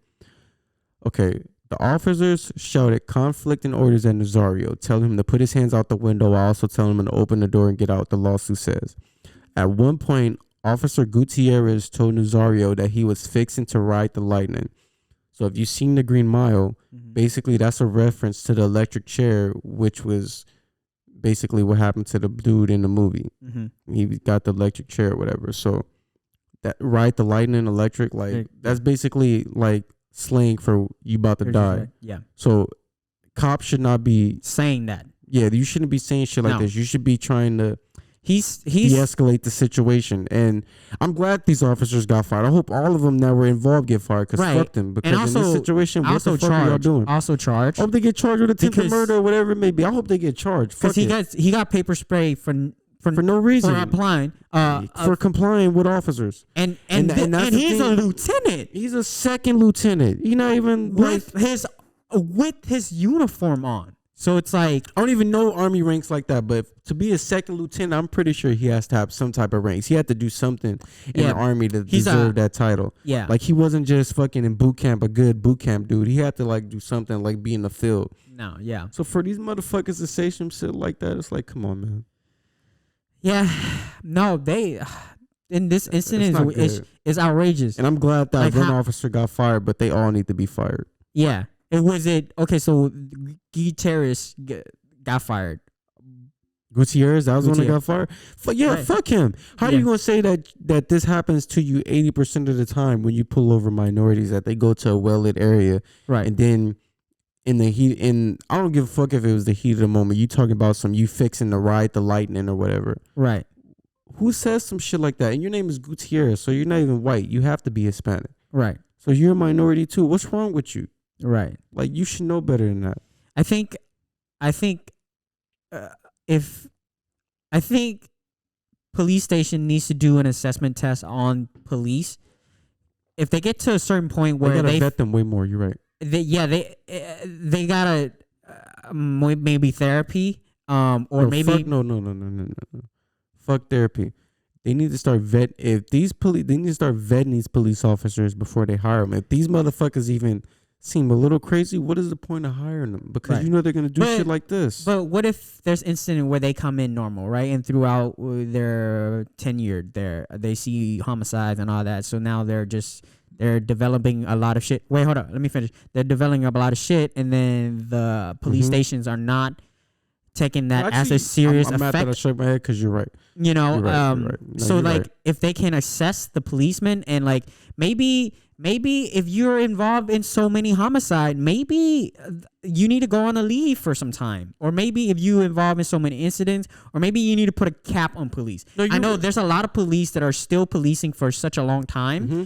okay, the officers shouted conflicting orders at Nazario, telling him to put his hands out the window while also telling him to open the door and get out, the lawsuit says. At one point, Officer Gutierrez told Nazario that he was fixing to ride the lightning. So if you've seen The Green Mile, basically that's a reference to the electric chair, which was basically what happened to the dude in the movie. Mm-hmm. He got the electric chair or whatever. So that ride the lightning, electric, like that's basically like slang for you about to die. Yeah. So cops should not be saying that. Yeah, you shouldn't be saying shit like this. You should be trying to He's de-escalate the situation, and I'm glad these officers got fired. I hope all of them that were involved get fired, because fuck them. Because in this situation, what the fuck are y'all doing? Also charged. I hope they get charged with attempted murder or whatever it may be. I hope they get charged. Because he got paper spray for no reason, for applying for complying with officers, and he's a lieutenant. He's a second lieutenant. He's not even with his uniform on. So it's like, I don't even know Army ranks like that, but to be a second lieutenant, I'm pretty sure he has to have some type of ranks. He had to do something in the Army to deserve that title. Yeah. Like he wasn't just fucking in boot camp, a good boot camp dude. He had to like do something, like be in the field. No, yeah. So for these motherfuckers to say some shit like that, it's like, come on, man. Yeah. No, they, in this incident is outrageous. And I'm glad that one officer got fired, but they all need to be fired. Yeah. Okay, so Gutierrez got fired. Gutierrez, that was one that got fired? Fuck him. How are you going to say that this happens to you 80% of the time when you pull over minorities, that they go to a well-lit area, right? And then in the heat, I don't give a fuck if it was the heat of the moment, you talking about you fixing to ride the lightning or whatever. Right. Who says some shit like that? And your name is Gutierrez, so you're not even white. You have to be Hispanic. Right. So you're a minority too. What's wrong with you? Right. Like, you should know better than that. I think police station needs to do an assessment test on police. If they get to a certain point where they gotta vet them way more. You're right. They gotta maybe therapy or maybe no. Fuck therapy. They need to start they need to start vetting these police officers before they hire them. If these motherfuckers even seem a little crazy, what is the point of hiring them? Because you know they're gonna do shit like this. But what if there's incident where they come in normal, right? And throughout their tenure there, they see homicides and all that. So now they're developing a lot of shit. Wait, hold on. Let me finish. They're developing a lot of shit, and then the police stations are not taking that as a serious I'm effect. mad that I shook my head because you're right. You know, you're right. No, so like right. if they can assess the policeman and like maybe if you're involved in so many homicide, maybe you need to go on a leave for some time. Or maybe if you involved in so many incidents, or maybe you need to put a cap on police. I know there's a lot of police that are still policing for such a long time. Mm-hmm.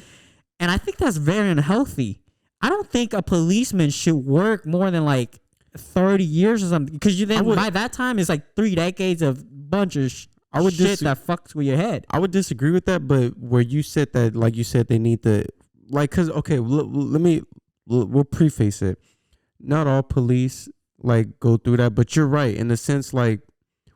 And I think that's very unhealthy. I don't think a policeman should work more than like 30 years or something. Because by that time, it's like 3 decades of bunch of shit that fucks with your head. I would disagree with that, but where you said that, like you said, they need to, like, because, okay, we'll preface it. Not all police, like, go through that, but you're right in the sense, like,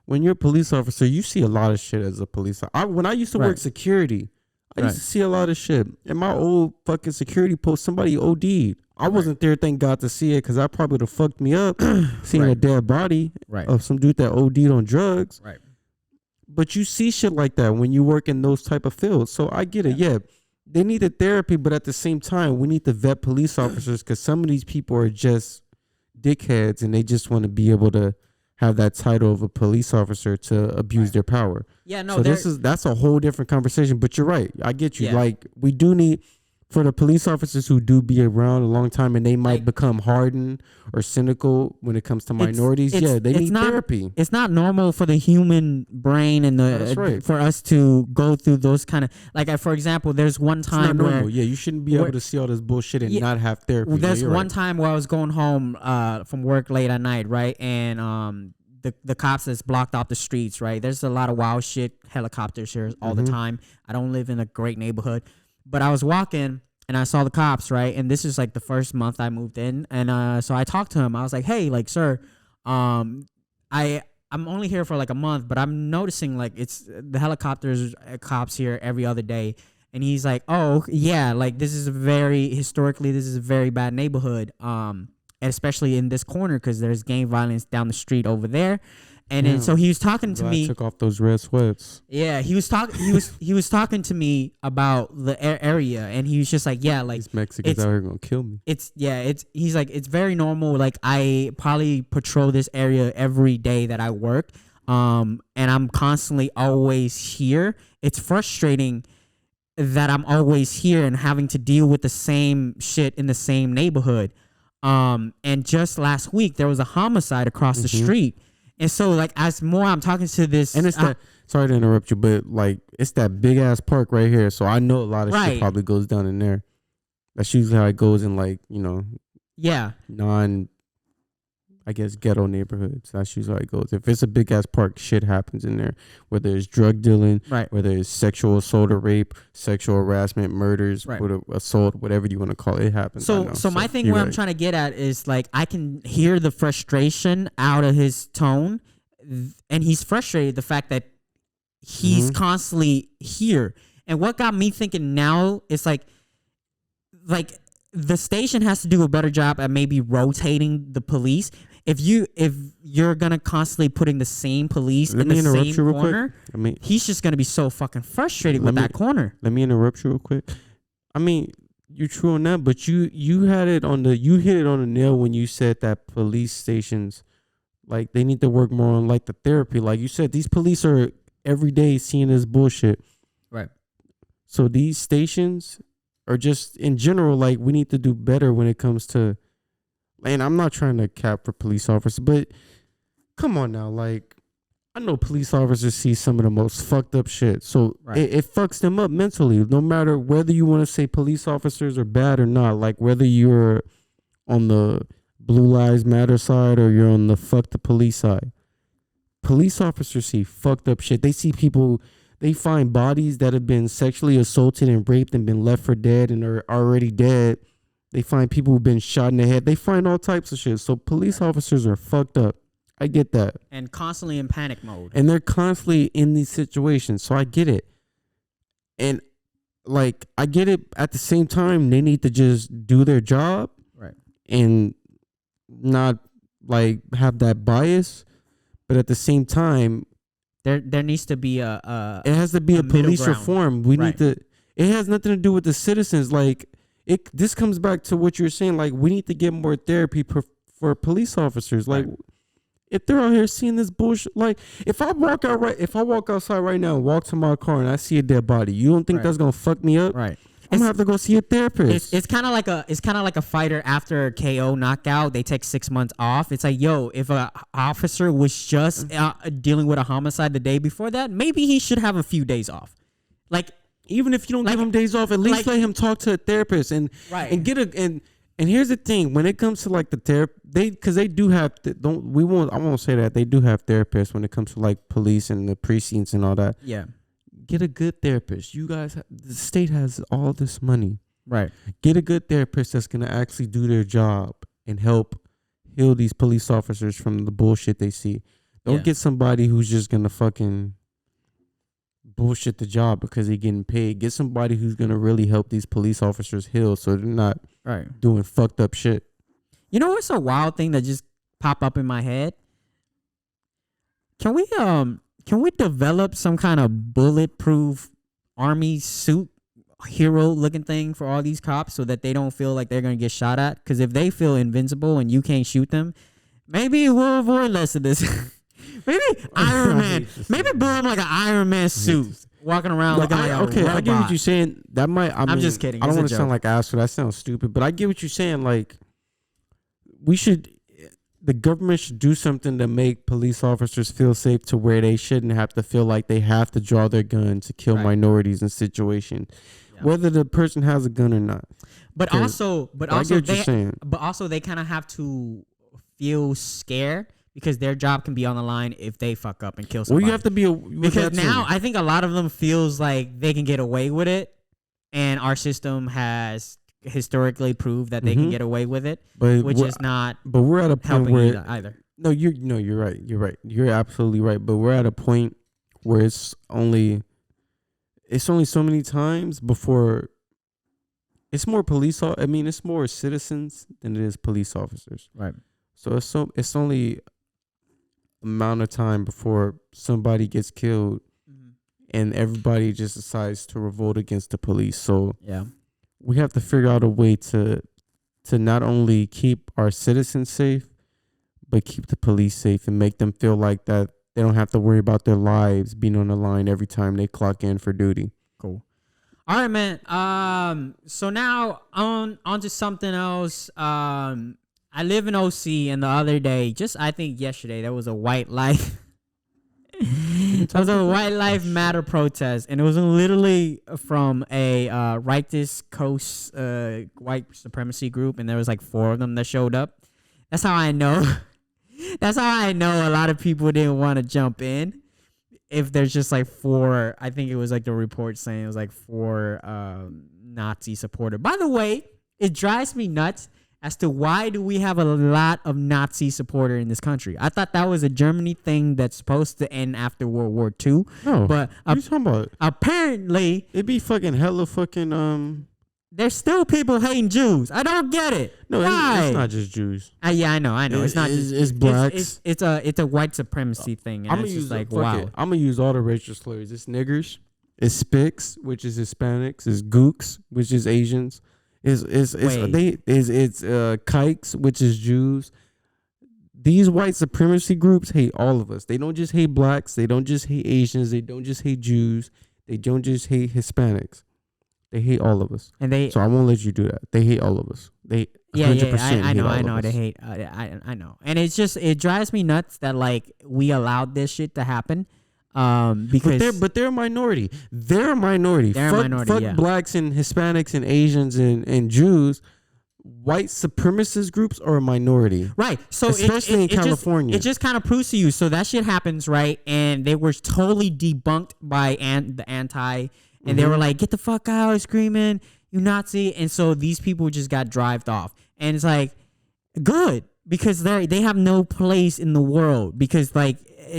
when you're a police officer, you see a lot of shit as a police officer. When I used to work security, I used to see a lot of shit. In my old fucking security post, somebody OD'd. I wasn't there, thank God, to see it, because I probably would have fucked me up seeing a dead body of some dude that OD'd on drugs. Right. But you see shit like that when you work in those type of fields. So I get it. Yeah, they need a therapy, but at the same time, we need to vet police officers, because some of these people are just dickheads and they just want to be able to have that title of a police officer to abuse their power. Yeah, no. So that's a whole different conversation. But you're right. I get you. Yeah. Like, we do need, for the police officers who do be around a long time and they might become hardened or cynical when it comes to minorities, they need therapy. It's not normal for the human brain and for us to go through those kind of for example, there's one time where you shouldn't be able to see all this bullshit and not have therapy. There's one time where I was going home from work late at night, right, and the cops that's blocked off the streets, right. There's a lot of wild shit, helicopters here all the time. I don't live in a great neighborhood. But I was walking and I saw the cops, right? And this is like the first month I moved in. And so I talked to him. I was like, hey, like, sir, I'm only here for like a month, but I'm noticing like it's the helicopters, cops here every other day. And he's like, oh, yeah, like this is historically, this is a very bad neighborhood, and especially in this corner because there's gang violence down the street over there. And then, so he was talking to me. I took off those red sweats. Yeah, he was talking. He was talking to me about the area, and he was just like, "Yeah, like these Mexicans out here gonna kill me." He's like, it's very normal. Like I probably patrol this area every day that I work, and I'm constantly always here. It's frustrating that I'm always here and having to deal with the same shit in the same neighborhood. And just last week there was a homicide across the street. And so, like, as more I'm talking to this... And it's sorry to interrupt you, but, like, it's that big-ass park right here. So I know a lot of shit probably goes down in there. That's usually how it goes in, like, I guess, ghetto neighborhoods. That's usually how it goes. If it's a big-ass park, shit happens in there. Whether it's drug dealing, whether it's sexual assault or rape, sexual harassment, murders, assault, whatever you want to call it, it happens. So my thing where I'm trying to get at is, like, I can hear the frustration out of his tone, and he's frustrated the fact that he's constantly here. And what got me thinking now is, like, the station has to do a better job at maybe rotating the police. If you're gonna constantly putting the same police in the same corner, he's just gonna be so fucking frustrated with that corner. Let me interrupt you real quick. I mean, you're true on that, but you hit it on the nail when you said that police stations, like, they need to work more on like the therapy. Like you said, these police are every day seeing this bullshit. Right. So these stations are just in general, like, we need to do better when it comes to. And I'm not trying to cap for police officers, but come on now. Like, I know police officers see some of the most fucked up shit. So it fucks them up mentally, no matter whether you want to say police officers are bad or not. Like, whether you're on the Blue Lives Matter side or you're on the fuck the police side. Police officers see fucked up shit. They see people, they find bodies that have been sexually assaulted and raped and been left for dead and are already dead. They find people who've been shot in the head. They find all types of shit. So police officers are fucked up. I get that. And constantly in panic mode. And they're constantly in these situations. So I get it. And, like, I get it. At the same time, they need to just do their job. Right. And not, like, have that bias. But at the same time, there needs to be it has to be a police reform. We need to. It has nothing to do with the citizens. Like, this comes back to what you're saying. Like, we need to get more therapy for police officers. Like, if they're out here seeing this bullshit, like, if I walk outside right now and walk to my car and I see a dead body, you don't think that's gonna fuck me up? Right. I'm gonna have to go see a therapist. It's kind of like a fighter after a KO knockout. They take 6 months off. It's like, yo, if an officer was just dealing with a homicide the day before that, maybe he should have a few days off. Like, even if you don't give him days off, at least let him talk to a therapist and get and here's the thing, when it comes to like the therapy, they do have I won't say that they do have therapists when it comes to like police and the precincts and all that. Yeah. Get a good therapist. You guys, the state has all this money. Right. Get a good therapist that's gonna actually do their job and help heal these police officers from the bullshit they see. Don't get somebody who's just gonna fucking bullshit the job because they're getting paid. Get somebody who's gonna really help these police officers heal so they're not doing fucked up shit. You know what's a wild thing that just popped up in my head? Can we develop some kind of bulletproof army suit hero looking thing for all these cops so that they don't feel like they're gonna get shot at? Because if they feel invincible and you can't shoot them, maybe we'll avoid less of this. Maybe Iron Man. Maybe build like an Iron Man suit walking around looking like a okay, robot. I get what you're saying. That might. I'm just kidding. I don't It's a want to sound joke. like asshole. That sounds stupid. But I get what you're saying. Like, we should. The government should do something to make police officers feel safe to where they shouldn't have to feel like they have to draw their gun to kill Right. minorities in situations, whether the person has a gun or not. But Okay. also I get what you're saying. but also they kind of have to feel scared because their job can be on the line if they fuck up and kill Well, somebody. you have to be because now I think a lot of them feels like they can get away with it, and our system has historically proved that they can get away with it, which is not. But we're at a point helping where either. No, you're right. You're right. You're absolutely right. But we're at a point where it's only so many times before it's more it's more citizens than it is police officers. Right. So it's only amount of time before somebody gets killed and everybody just decides to revolt against the police. So Yeah. we have to figure out a way to not only keep our citizens safe, but keep the police safe and make them feel like that they don't have to worry about their lives being on the line every time they clock in for duty. Cool. All right, man. So now on to something else. I live in OC, and the other day, I think yesterday, there was a white life. There was a White Life Matter protest, and it was literally from a righteous coast white supremacy group, and there was like 4 of them that showed up. That's how I know. That's how I know a lot of people didn't want to jump in. If there's just like 4, I think it was like the report saying it was like 4 Nazi supporters. By the way, it drives me nuts as to why do we have a lot of Nazi supporter in this country. I thought that was a Germany thing that's supposed to end after World War II. No, but what are you talking about? Apparently It'd be fucking hella fucking there's still people hating Jews. I don't get it. No, why? it's not just Jews. Yeah, I know. It's not. It's blacks. It's a white supremacy thing. And I'm it's gonna just use like wow. I'm gonna use all the racial slurs. It's niggers. It's spics, which is Hispanics. It's gooks, which is Asians. It's kikes, which is Jews. These white supremacy groups hate all of us. They don't just hate blacks. They don't just hate Asians. They don't just hate Jews. They don't just hate Hispanics. They hate all of us. So I won't let you do that. They hate all of us. They 100% I know. us. They hate. I know. And it drives me nuts that like we allowed this shit to happen. Because they're a minority. They're a minority. Fuck blacks and Hispanics and Asians and Jews. White supremacist groups are a minority. Right. So especially in California. It just kind of proves to you. So that shit happens, right? And they were totally debunked by the anti, and they were like, "Get the fuck out!" Screaming, "You Nazi!" And so these people just got drived off. And it's like, good, because they have no place in the world. Because like,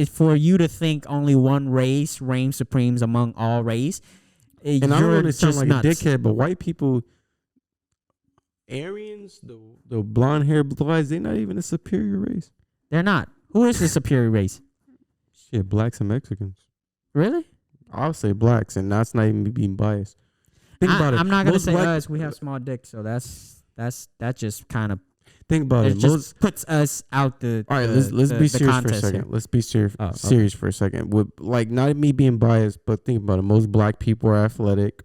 for you to think only one race reigns supreme among all race, and I don't want to sound like nuts. a dickhead, but white people, Aryans, the blonde hair, blue eyes, they're not even a superior race. They're not. Who is the superior race? Shit, blacks and Mexicans. Really? I'll say blacks, and that's not even me being biased. Think about it. I'm not gonna say us. We have small dicks, so that just kind of. Think about it. Just puts us out the. All right, let's be serious for a second. Here. Let's be serious for a second. With like not me being biased, but think about it. Most black people are athletic.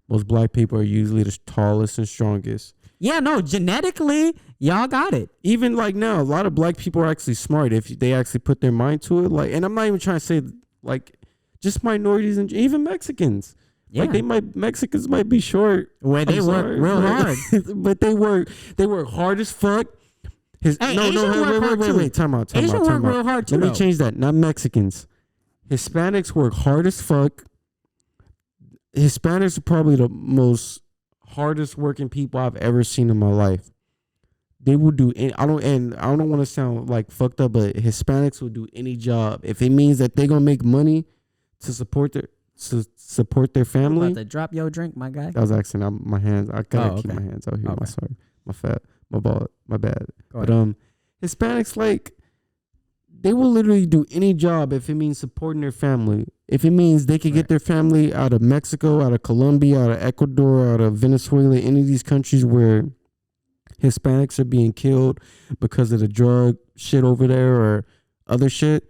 Most black people are usually the tallest and strongest. Yeah, no, genetically, y'all got it. Even like now, a lot of black people are actually smart if they actually put their mind to it. Like, and I'm not even trying to say like just minorities and even Mexicans. Yeah. Like Mexicans might be short. Well, they work real hard, but they work hard as fuck. Wait. Time out. Asian work real hard too. Let me change that. Not Mexicans. Hispanics work hard as fuck. Hispanics are probably the most hardest working people I've ever seen in my life. They will do. I don't want to sound like fucked up, but Hispanics will do any job if it means that they're gonna make money to support their family. About to drop your drink, my guy. That was actually my hands. I gotta keep my hands out here. Okay. My bad. But Hispanics, like, they will literally do any job if it means supporting their family. If it means they could get their family out of Mexico, out of Colombia, out of Ecuador, out of Venezuela, any of these countries where Hispanics are being killed because of the drug shit over there or other shit.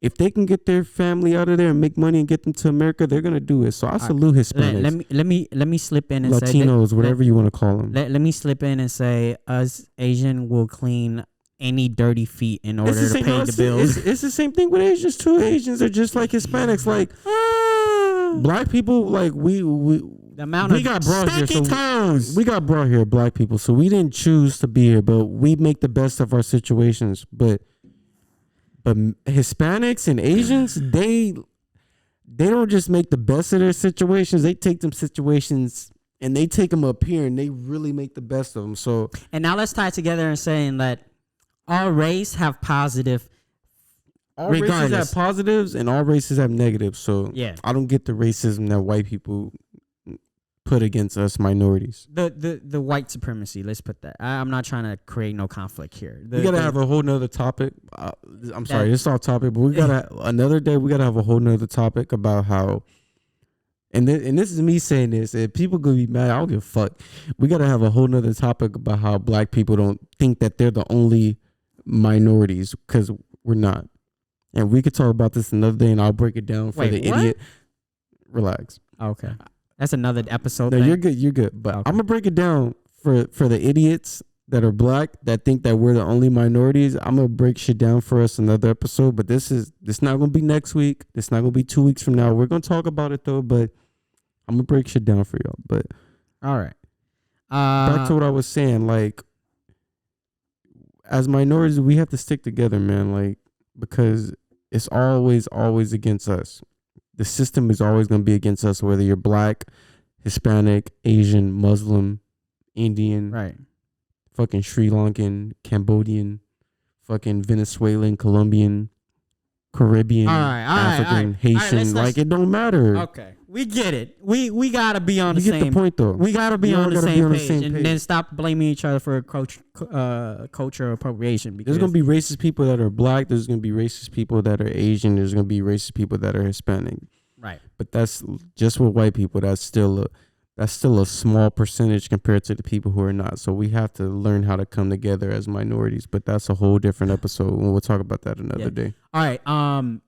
if they can get their family out of there and make money and get them to America, they're gonna do it. So I salute Hispanics. Let me slip in and Latinos, say whatever you want to call them. Let me slip in and say us Asian will clean any dirty feet in order to pay the bills. It's the same thing with Asians too. Asians are just like Hispanics. Like black people, like we got brought here. So we got brought here, black people. So we didn't choose to be here, but we make the best of our situations. But Hispanics and Asians, they don't just make the best of their situations. They take them situations and they take them up here and they really make the best of them. So and now let's tie it together and saying that all race have positive. All races have positives and all races have negatives. So yeah, I don't get the racism that white people put against us minorities. The white supremacy. Let's put that. I'm not trying to create no conflict here. We gotta have a whole nother topic. I'm sorry, this is off topic, but we gotta another day. We gotta have a whole nother topic about how. And this is me saying this. If people gonna be mad, I don't give a fuck. We gotta have a whole nother topic about how black people don't think that they're the only minorities, because we're not. And we could talk about this another day, and I'll break it down for the idiot. Relax. Okay, that's another episode. No, you're good. You're good. But okay. I'm gonna break it down for the idiots that are black that think that we're the only minorities. I'm gonna break shit down for us another episode. But this not gonna be next week. This not gonna be 2 weeks from now. We're gonna talk about it though. But I'm gonna break shit down for y'all. But all right. Back to what I was saying. Like, as minorities, we have to stick together, man. Like, because it's always against us. The system is always going to be against us, whether you're black, Hispanic, Asian, Muslim, Indian, right? Fucking Sri Lankan, Cambodian, fucking Venezuelan, Colombian, Caribbean, African, Haitian. Like, it don't matter. Okay, we get it. We gotta be on the same. You get the point, though. We gotta be on the same page, and then stop blaming each other for culture appropriation. Because there's gonna be racist people that are black. There's gonna be racist people that are Asian. There's gonna be racist people that are Hispanic. Right. But that's just with white people. That's still a small percentage compared to the people who are not. So we have to learn how to come together as minorities. But that's a whole different episode, and we'll talk about that another day. All right.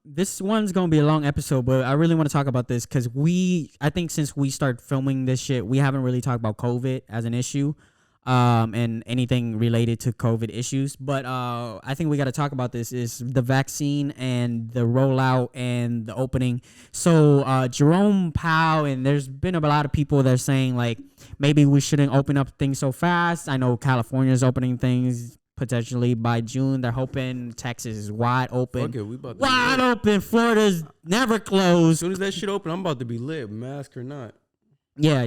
This one's gonna be a long episode, but I really want to talk about this because I think since we started filming this shit, we haven't really talked about COVID as an issue, and anything related to COVID issues. But I think we got to talk about this is the vaccine and the rollout and the opening. So Jerome Powell, and there's been a lot of people that are saying like maybe we shouldn't open up things so fast. I know California's opening things potentially by June. They're hoping Texas is wide open. Okay, we about to wide open. Florida's never closed. As soon as that shit open, I'm about to be lit, mask or not. Yeah.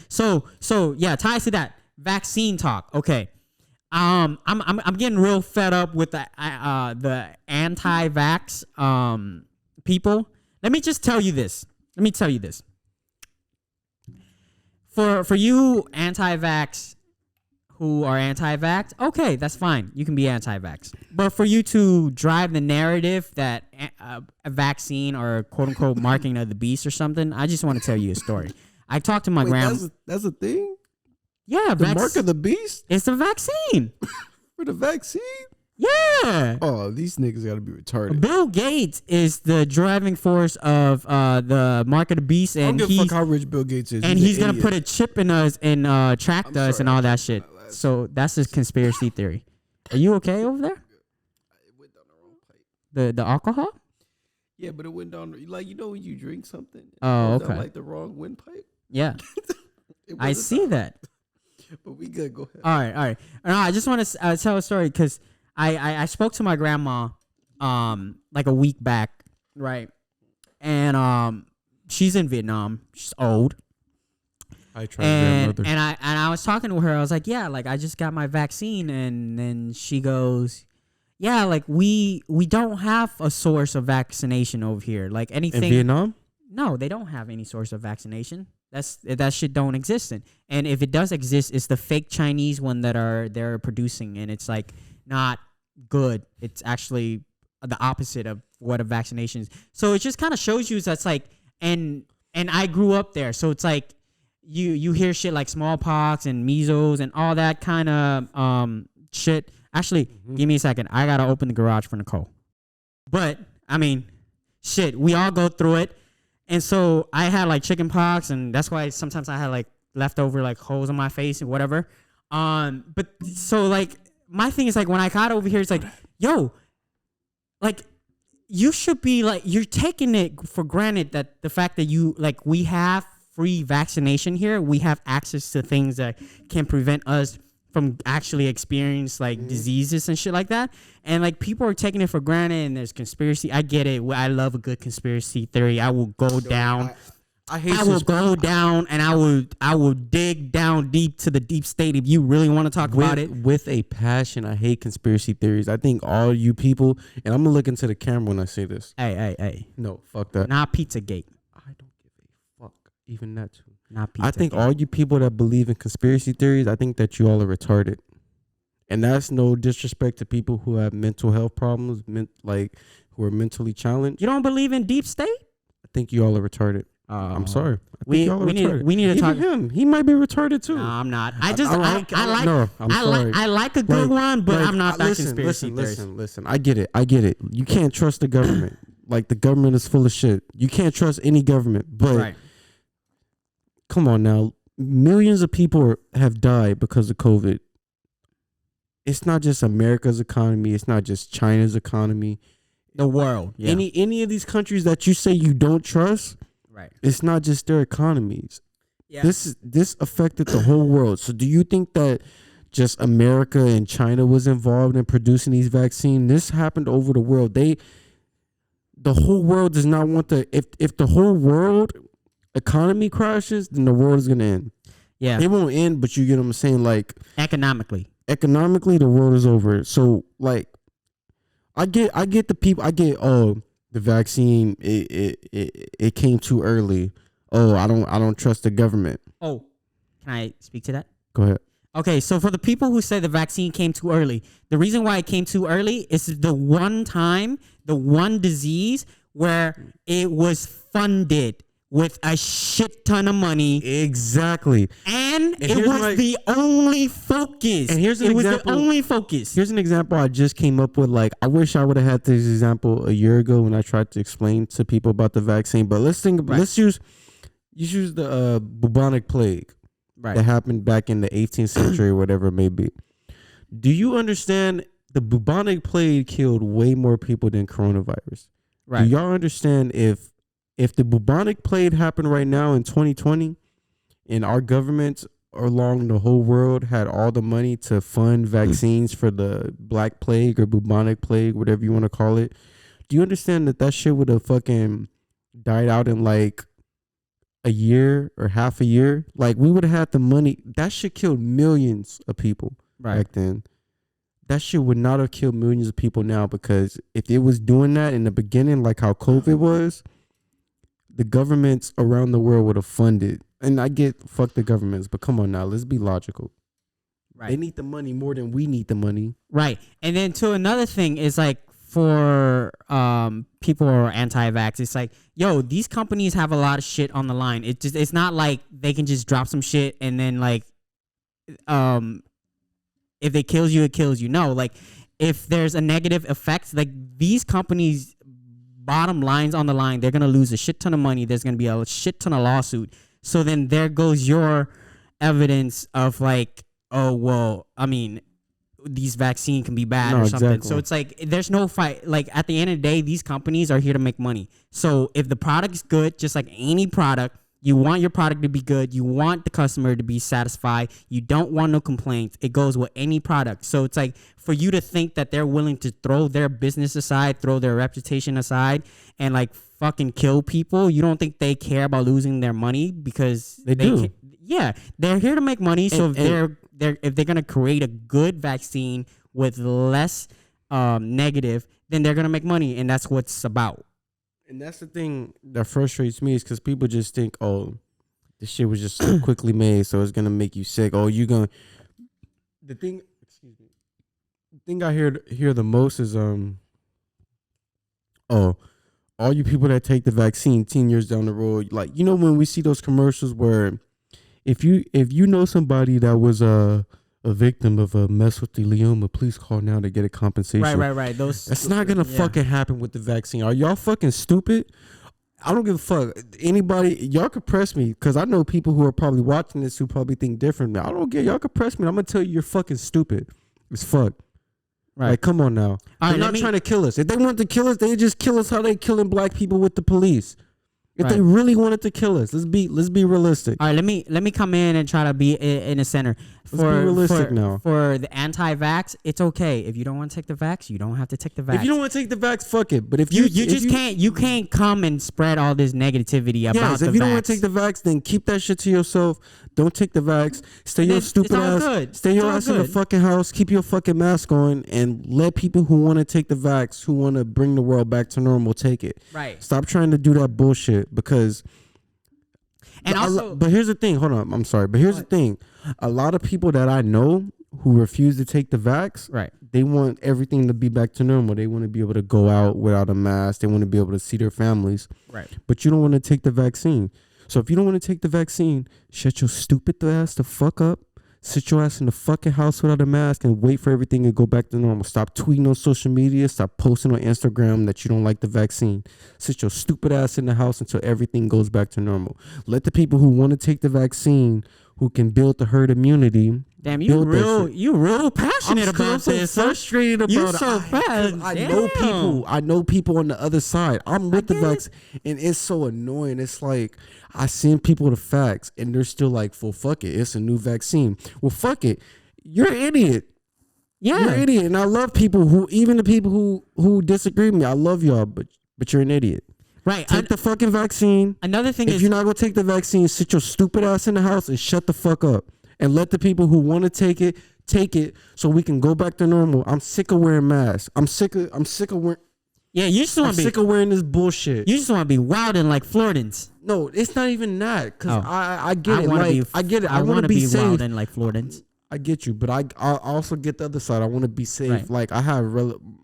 So yeah, ties to that. Vaccine talk. Okay. I'm getting real fed up with the anti-vax people. Let me tell you this. For you anti-vax who are anti-vax, okay, that's fine. You can be anti-vax. But for you to drive the narrative that a vaccine or quote unquote marking of the beast or something, I just want to tell you a story. I talked to my grandma. That's a thing? Yeah, the mark of the beast? It's a vaccine. For the vaccine? Yeah. Oh, these niggas gotta be retarded. Bill Gates is the driving force of the mark of the beast, and I don't give a fuck how rich Bill Gates is. And he's gonna put a chip in us and track us and all that shit. So that's his conspiracy theory. Are you okay over there? It went down the wrong pipe. The alcohol? Yeah, but it went down like when you drink something. Oh, okay. Like the wrong windpipe. Yeah. I see that. But we good. Go ahead. All right. No, I just want to tell a story because I spoke to my grandma like a week back, right? And she's in Vietnam. She's old. I tried grandmother. And I was talking to her. I was like, yeah, like I just got my vaccine, and then she goes, yeah, like we don't have a source of vaccination over here. Like anything in Vietnam? No, they don't have any source of vaccination. That shit don't exist. And if it does exist, it's the fake Chinese one that they're producing, and it's like not good. It's actually the opposite of what a vaccination is. So it just kind of shows you that's like, and I grew up there, so it's like you hear shit like smallpox and measles and all that kind of shit. Actually, give me a second. I gotta open the garage for Nicole. But I mean, shit, we all go through it. And so I had like chicken pox, and that's why sometimes I had like leftover like holes on my face and whatever. But so like my thing is like when I got over here, it's like, yo, like you should be like, you're taking it for granted that the fact that you like we have free vaccination here, we have access to things that can prevent us from actually experience like diseases and shit like that. And like people are taking it for granted, and there's conspiracy. I get it. I love a good conspiracy theory. I will go down. I will go down, and I will dig down deep to the deep state if you really want to talk about it. With a passion, I hate conspiracy theories. I think all you people, and I'm going to look into the camera when I say this. Hey. No, fuck that. Not Pizzagate. I don't give a fuck. Even that too. Not Pizzagate. I think all you people that believe in conspiracy theories, I think that you all are retarded. And that's no disrespect to people who have mental health problems, who are mentally challenged. You don't believe in deep state? I think you all are retarded. I'm sorry. We need to talk. Him. He might be retarded too. No, I'm not. I like a good one, but I'm not that conspiracy theorist. Listen. I get it. You can't trust the government. Like the government is full of shit. You can't trust any government. But come on now, millions of people have died because of COVID. It's not just America's economy. It's not just China's economy. The world. Yeah. Any of these countries that you say you don't trust. Right. It's not just their economies. Yeah. This affected the whole world. So do you think that just America and China was involved in producing these vaccines? This happened over the world. The whole world does not want if the whole world economy crashes, then the world is gonna end. Yeah. It won't end, but you get what I'm saying, like economically, the world is over. So like I get the people, the vaccine, it came too early. Oh, I don't trust the government. Oh, can I speak to that? Go ahead. Okay, so for the people who say the vaccine came too early, the reason why it came too early is the one disease where it was funded with a shit ton of money. Exactly. And it was the only focus. And here's an example. It was the only focus. Here's an example I just came up with. Like, I wish I would have had this example a year ago when I tried to explain to people about the vaccine. But let's use the bubonic plague that happened back in the 18th century or whatever it may be. Do you understand the bubonic plague killed way more people than coronavirus? Right. Do y'all understand if the bubonic plague happened right now in 2020 and our government along the whole world had all the money to fund vaccines for the black plague or bubonic plague, whatever you want to call it, do you understand that shit would have fucking died out in like a year or half a year? Like we would have had the money. That shit killed millions of people back then. That shit would not have killed millions of people now, because if it was doing that in the beginning, like how COVID was, the governments around the world would have funded. And I get fuck the governments, but come on now, let's be logical. Right. They need the money more than we need the money. Right. And then to another thing is like for people who are anti-vax, it's like, yo, these companies have a lot of shit on the line. It's not like they can just drop some shit and then like if it kills you, it kills you. No, like if there's a negative effect, like these companies bottom lines on the line, they're going to lose a shit ton of money. There's going to be a shit ton of lawsuit. So then there goes your evidence of like, oh, well, I mean, these vaccine can be bad or something. Exactly. So it's like, there's no fight. Like at the end of the day, these companies are here to make money. So if the product is good, just like any product, you want your product to be good. You want the customer to be satisfied. You don't want no complaints. It goes with any product. So it's like for you to think that they're willing to throw their business aside, throw their reputation aside, and like fucking kill people. You don't think they care about losing their money because they do. Yeah, they're here to make money. So if they're gonna create a good vaccine with less negative, then they're gonna make money, and that's what it's about. And that's the thing that frustrates me, is because people just think, oh, this shit was just so quickly made, so it's gonna make you sick. Oh, you gonna. The thing I hear the most is all you people that take the vaccine 10 years down the road, like, you know, when we see those commercials where if you know somebody that was a victim of a mesothelioma, please call now to get a compensation. Right. That's not gonna fucking happen with the vaccine. Are y'all fucking stupid? I don't give a fuck. Anybody, y'all could press me because I know people who are probably watching this who probably think differently. I don't get. Y'all could press me. I'm gonna tell you you're fucking stupid. It's fuck. Right. Like, come on now. They're not trying to kill us. If they wanted to kill us, they just kill us how they killing black people with the police. If they really wanted to kill us, let's be realistic. All right, let me come in and try to be in the center. Let's be realistic now. For the anti-vax, it's okay. If you don't want to take the vax, you don't have to take the vax. If you don't want to take the vax, fuck it. But if you can't come and spread all this negativity about the vax. If you don't want to take the vax, then keep that shit to yourself. Don't take the vax. Stay your stupid ass. Stay your ass in the fucking house. Keep your fucking mask on, and let people who want to take the vax, who want to bring the world back to normal, take it. Right. Stop trying to do that bullshit because. And but here's the thing. Hold on. I'm sorry. But here's the thing. A lot of people that I know who refuse to take the vax, right? They want everything to be back to normal. They want to be able to go out without a mask. They want to be able to see their families. Right. But you don't want to take the vaccine. So if you don't want to take the vaccine, shut your stupid ass the fuck up. Sit your ass in the fucking house without a mask and wait for everything to go back to normal. Stop tweeting on social media. Stop posting on Instagram that you don't like the vaccine. Sit your stupid ass in the house until everything goes back to normal. Let the people who want to take the vaccine, who can build the herd immunity. Damn, you real passionate about this. So frustrated about you it. So fast. I know people on the other side. I'm with the vaccine, and it's so annoying. It's like I send people the facts, and they're still like, "Well, fuck it, it's a new vaccine." Well, fuck it, you're an idiot. Yeah, you're an idiot, and I love people who, even the people who disagree with me. I love y'all, but you're an idiot. Right. Take the fucking vaccine. Another thing is, if you're not gonna take the vaccine, sit your stupid ass in the house and shut the fuck up. And let the people who want to take it, so we can go back to normal. I'm sick of wearing masks. I'm sick of wearing. Yeah, you just want to be sick of wearing this bullshit. You just want to be wilding like Floridans. No, it's not even that. Cause I get it. I get it. I want to be safe. wilding like Floridans. I get you, but I also get the other side. I want to be safe. Right. Like I have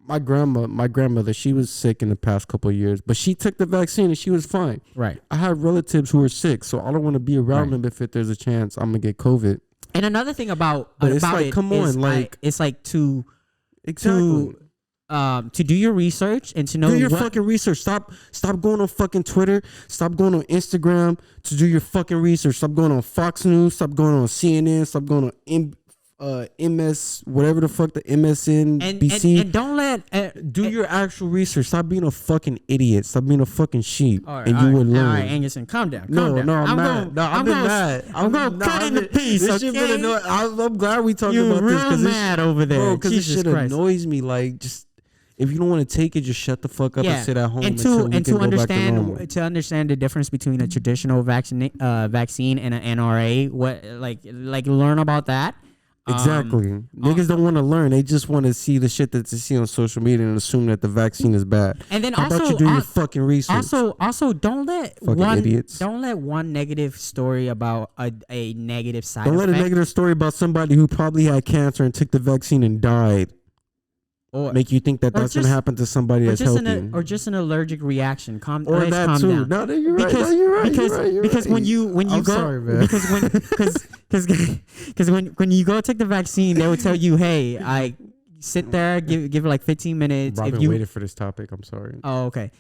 my grandmother. She was sick in the past couple of years, but she took the vaccine and she was fine. Right. I have relatives who are sick, so I don't want to be around them if there's a chance I'm gonna get COVID. And another thing about it's like, come on, like it's like to exactly. To do your research and to know do your fucking research. Stop going on fucking Twitter. Stop going on Instagram to do your fucking research. Stop going on Fox News. Stop going on CNN. Stop going on MS, whatever the fuck, the MSNBC. And don't let do your actual research. Stop being a fucking idiot. Stop being a fucking sheep, right, and you would learn. All right, Angerson, calm down. No, I'm mad. I'm mad. I'm going to cut in the piece. This shit been annoying. I'm glad we talking about this because mad over there, because this shit annoys me. Like, just if you don't want to take it, just shut the fuck up and sit at home and to understand the difference between a traditional vaccine and an NRA. What like learn about that. Exactly. Niggas don't want to learn. They just want to see the shit that they see on social media and assume that the vaccine is bad. And then How about you do your fucking research? Also, don't let idiots. Don't let one negative story about a negative side Don't effect. let a negative story about somebody who probably had cancer and took the vaccine and died make you think that that's going to happen to somebody that's healthy. Or just an allergic reaction. Calm too. down. No, you're right. Because when you I'm go, sorry, man. Because when you go take the vaccine, they will tell you, hey, I sit there, give it like 15 minutes. I've been waiting for this topic. I'm sorry. Oh, okay.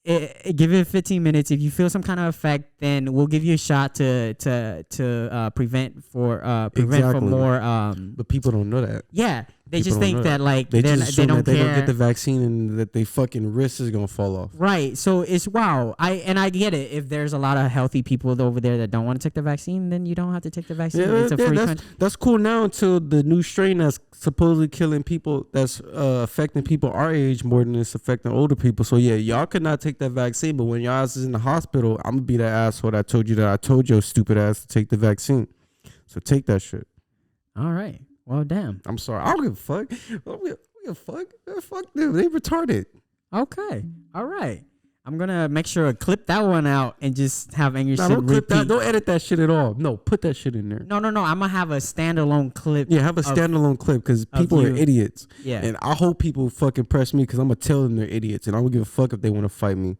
Give it 15 minutes. If you feel some kind of effect, then we'll give you a shot to prevent from more. But people don't know that. Yeah, they just think that like they don't that they care. don't get the vaccine and that they fucking wrist is gonna fall off. Right. So it's wow. I get it. If there's a lot of healthy people over there that don't want to take the vaccine, then you don't have to take the vaccine. It's a free country. That's cool now until the new strain that's supposedly killing people, that's affecting people our age more than it's affecting older people. So yeah, y'all could not take that vaccine, but when y'all is in the hospital, I'm gonna be that asshole that told you that I told your stupid ass to take the vaccine. So take that shit. All right. Well, damn. I'm sorry. I don't give a fuck. I don't give a fuck. Fuck them. They retarded. Okay. All right. I'm gonna make sure to clip that one out and just have Engerson don't clip repeat. that. Don't edit that shit at all. No, put that shit in there. No. I'm gonna have a standalone clip. Yeah, have a standalone clip because people are idiots. Yeah. And I hope people fucking press me because I'm gonna tell them they're idiots and I don't give a fuck if they want to fight me.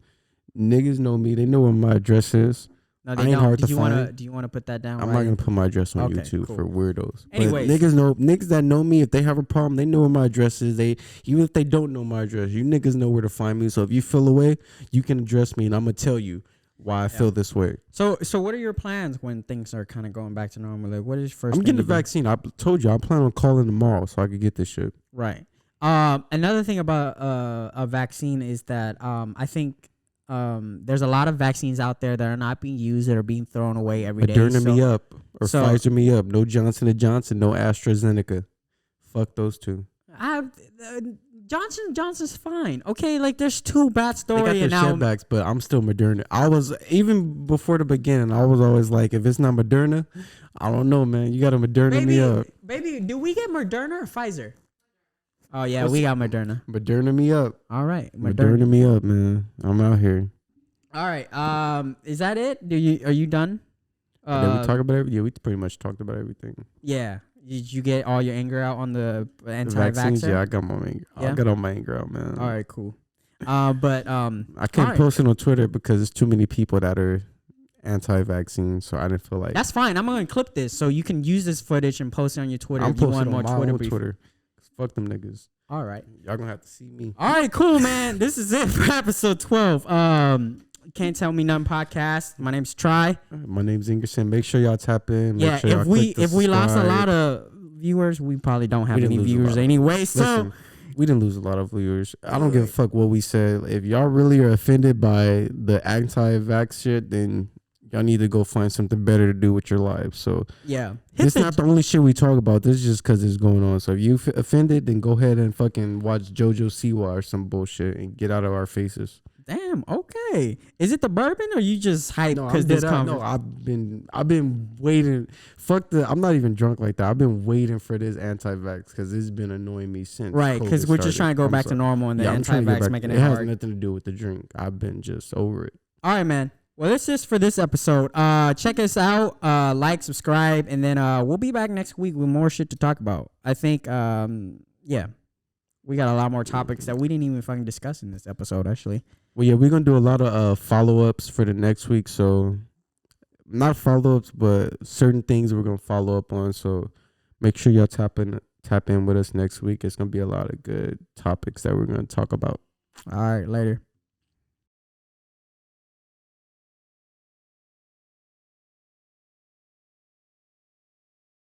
Niggas know me. They know where my address is. No, I they ain't don't. hard Did to you want to? find. Do you want to put that down? I'm right? not gonna put my address on Okay, YouTube cool. for weirdos. Anyways. But niggas that know me, if they have a problem, they know where my address is. They even if they don't know my address, you niggas know where to find me. So if you feel away, you can address me, and I'm gonna tell you why I feel this way. So what are your plans when things are kind of going back to normal? Like, what is first? I'm getting the vaccine. I told you I plan on calling tomorrow so I could get this shit. Right. Another thing about a vaccine is that I think there's a lot of vaccines out there that are not being used, that are being thrown away every day. Moderna me up or so- Pfizer me up. No Johnson & Johnson, no AstraZeneca. Fuck those two. Johnson & Johnson's fine. Okay, like there's two bad They got story their and now setbacks, but I'm still Moderna. I was, even before the beginning, I was always like, if it's not Moderna, I don't know, man. You got to Moderna me up. Baby, do we get Moderna or Pfizer? Oh yeah, we got Moderna. Moderna me up. All right, Moderna me up, man. I'm out here. All right. Is that it? Are you done? Did we talk about everything? Yeah, we pretty much talked about everything. Yeah. Did you get all your anger out on the The anti-vaxxer? vaccines, yeah, I got my anger. Yeah? I got all my anger out, man. All right, cool. But I can't post it on Twitter because there's too many people that are anti-vaccine, so I didn't feel like that's fine. I'm gonna clip this so you can use this footage and post it on your Twitter. I'm if you posting want on more my Twitter. own Twitter. Fuck them niggas. All right. Y'all gonna have to see me. All right, cool, man. This is it for episode 12. Can't Tell Me Nothing podcast. My name's Try. My name's Engerson. Make sure y'all tap in. Make Yeah, sure y'all if we lost a subscribe. lot of viewers, we probably don't have any didn't lose a viewers lot. anyway. So Listen, we didn't lose a lot of viewers. I don't give a fuck what we said. If y'all really are offended by the anti-vax shit, then y'all need to go find something better to do with your lives. So yeah, this is not the only shit we talk about. This is just because it's going on. So if you offended, then go ahead and fucking watch JoJo Siwa or some bullshit and get out of our faces. Damn. Okay. Is it the bourbon or you just hype No, because this no, I've been waiting. I'm not even drunk like that. I've been waiting for this anti-vax because it's been annoying me since. Right, because we're just trying to go back to normal, and the I'm trying to get anti-vax back- making it has hard. nothing to do with the drink. I've been just over it. All right, man. Well, that's just for this episode. Check us out. Like, subscribe, and then we'll be back next week with more shit to talk about. I think, yeah, we got a lot more topics that we didn't even fucking discuss in this episode, actually. Well, yeah, we're gonna do a lot of follow-ups for the next week. So, not follow-ups, but certain things we're gonna follow up on. So, make sure y'all tap in with us next week. It's gonna be a lot of good topics that we're gonna talk about. All right, later.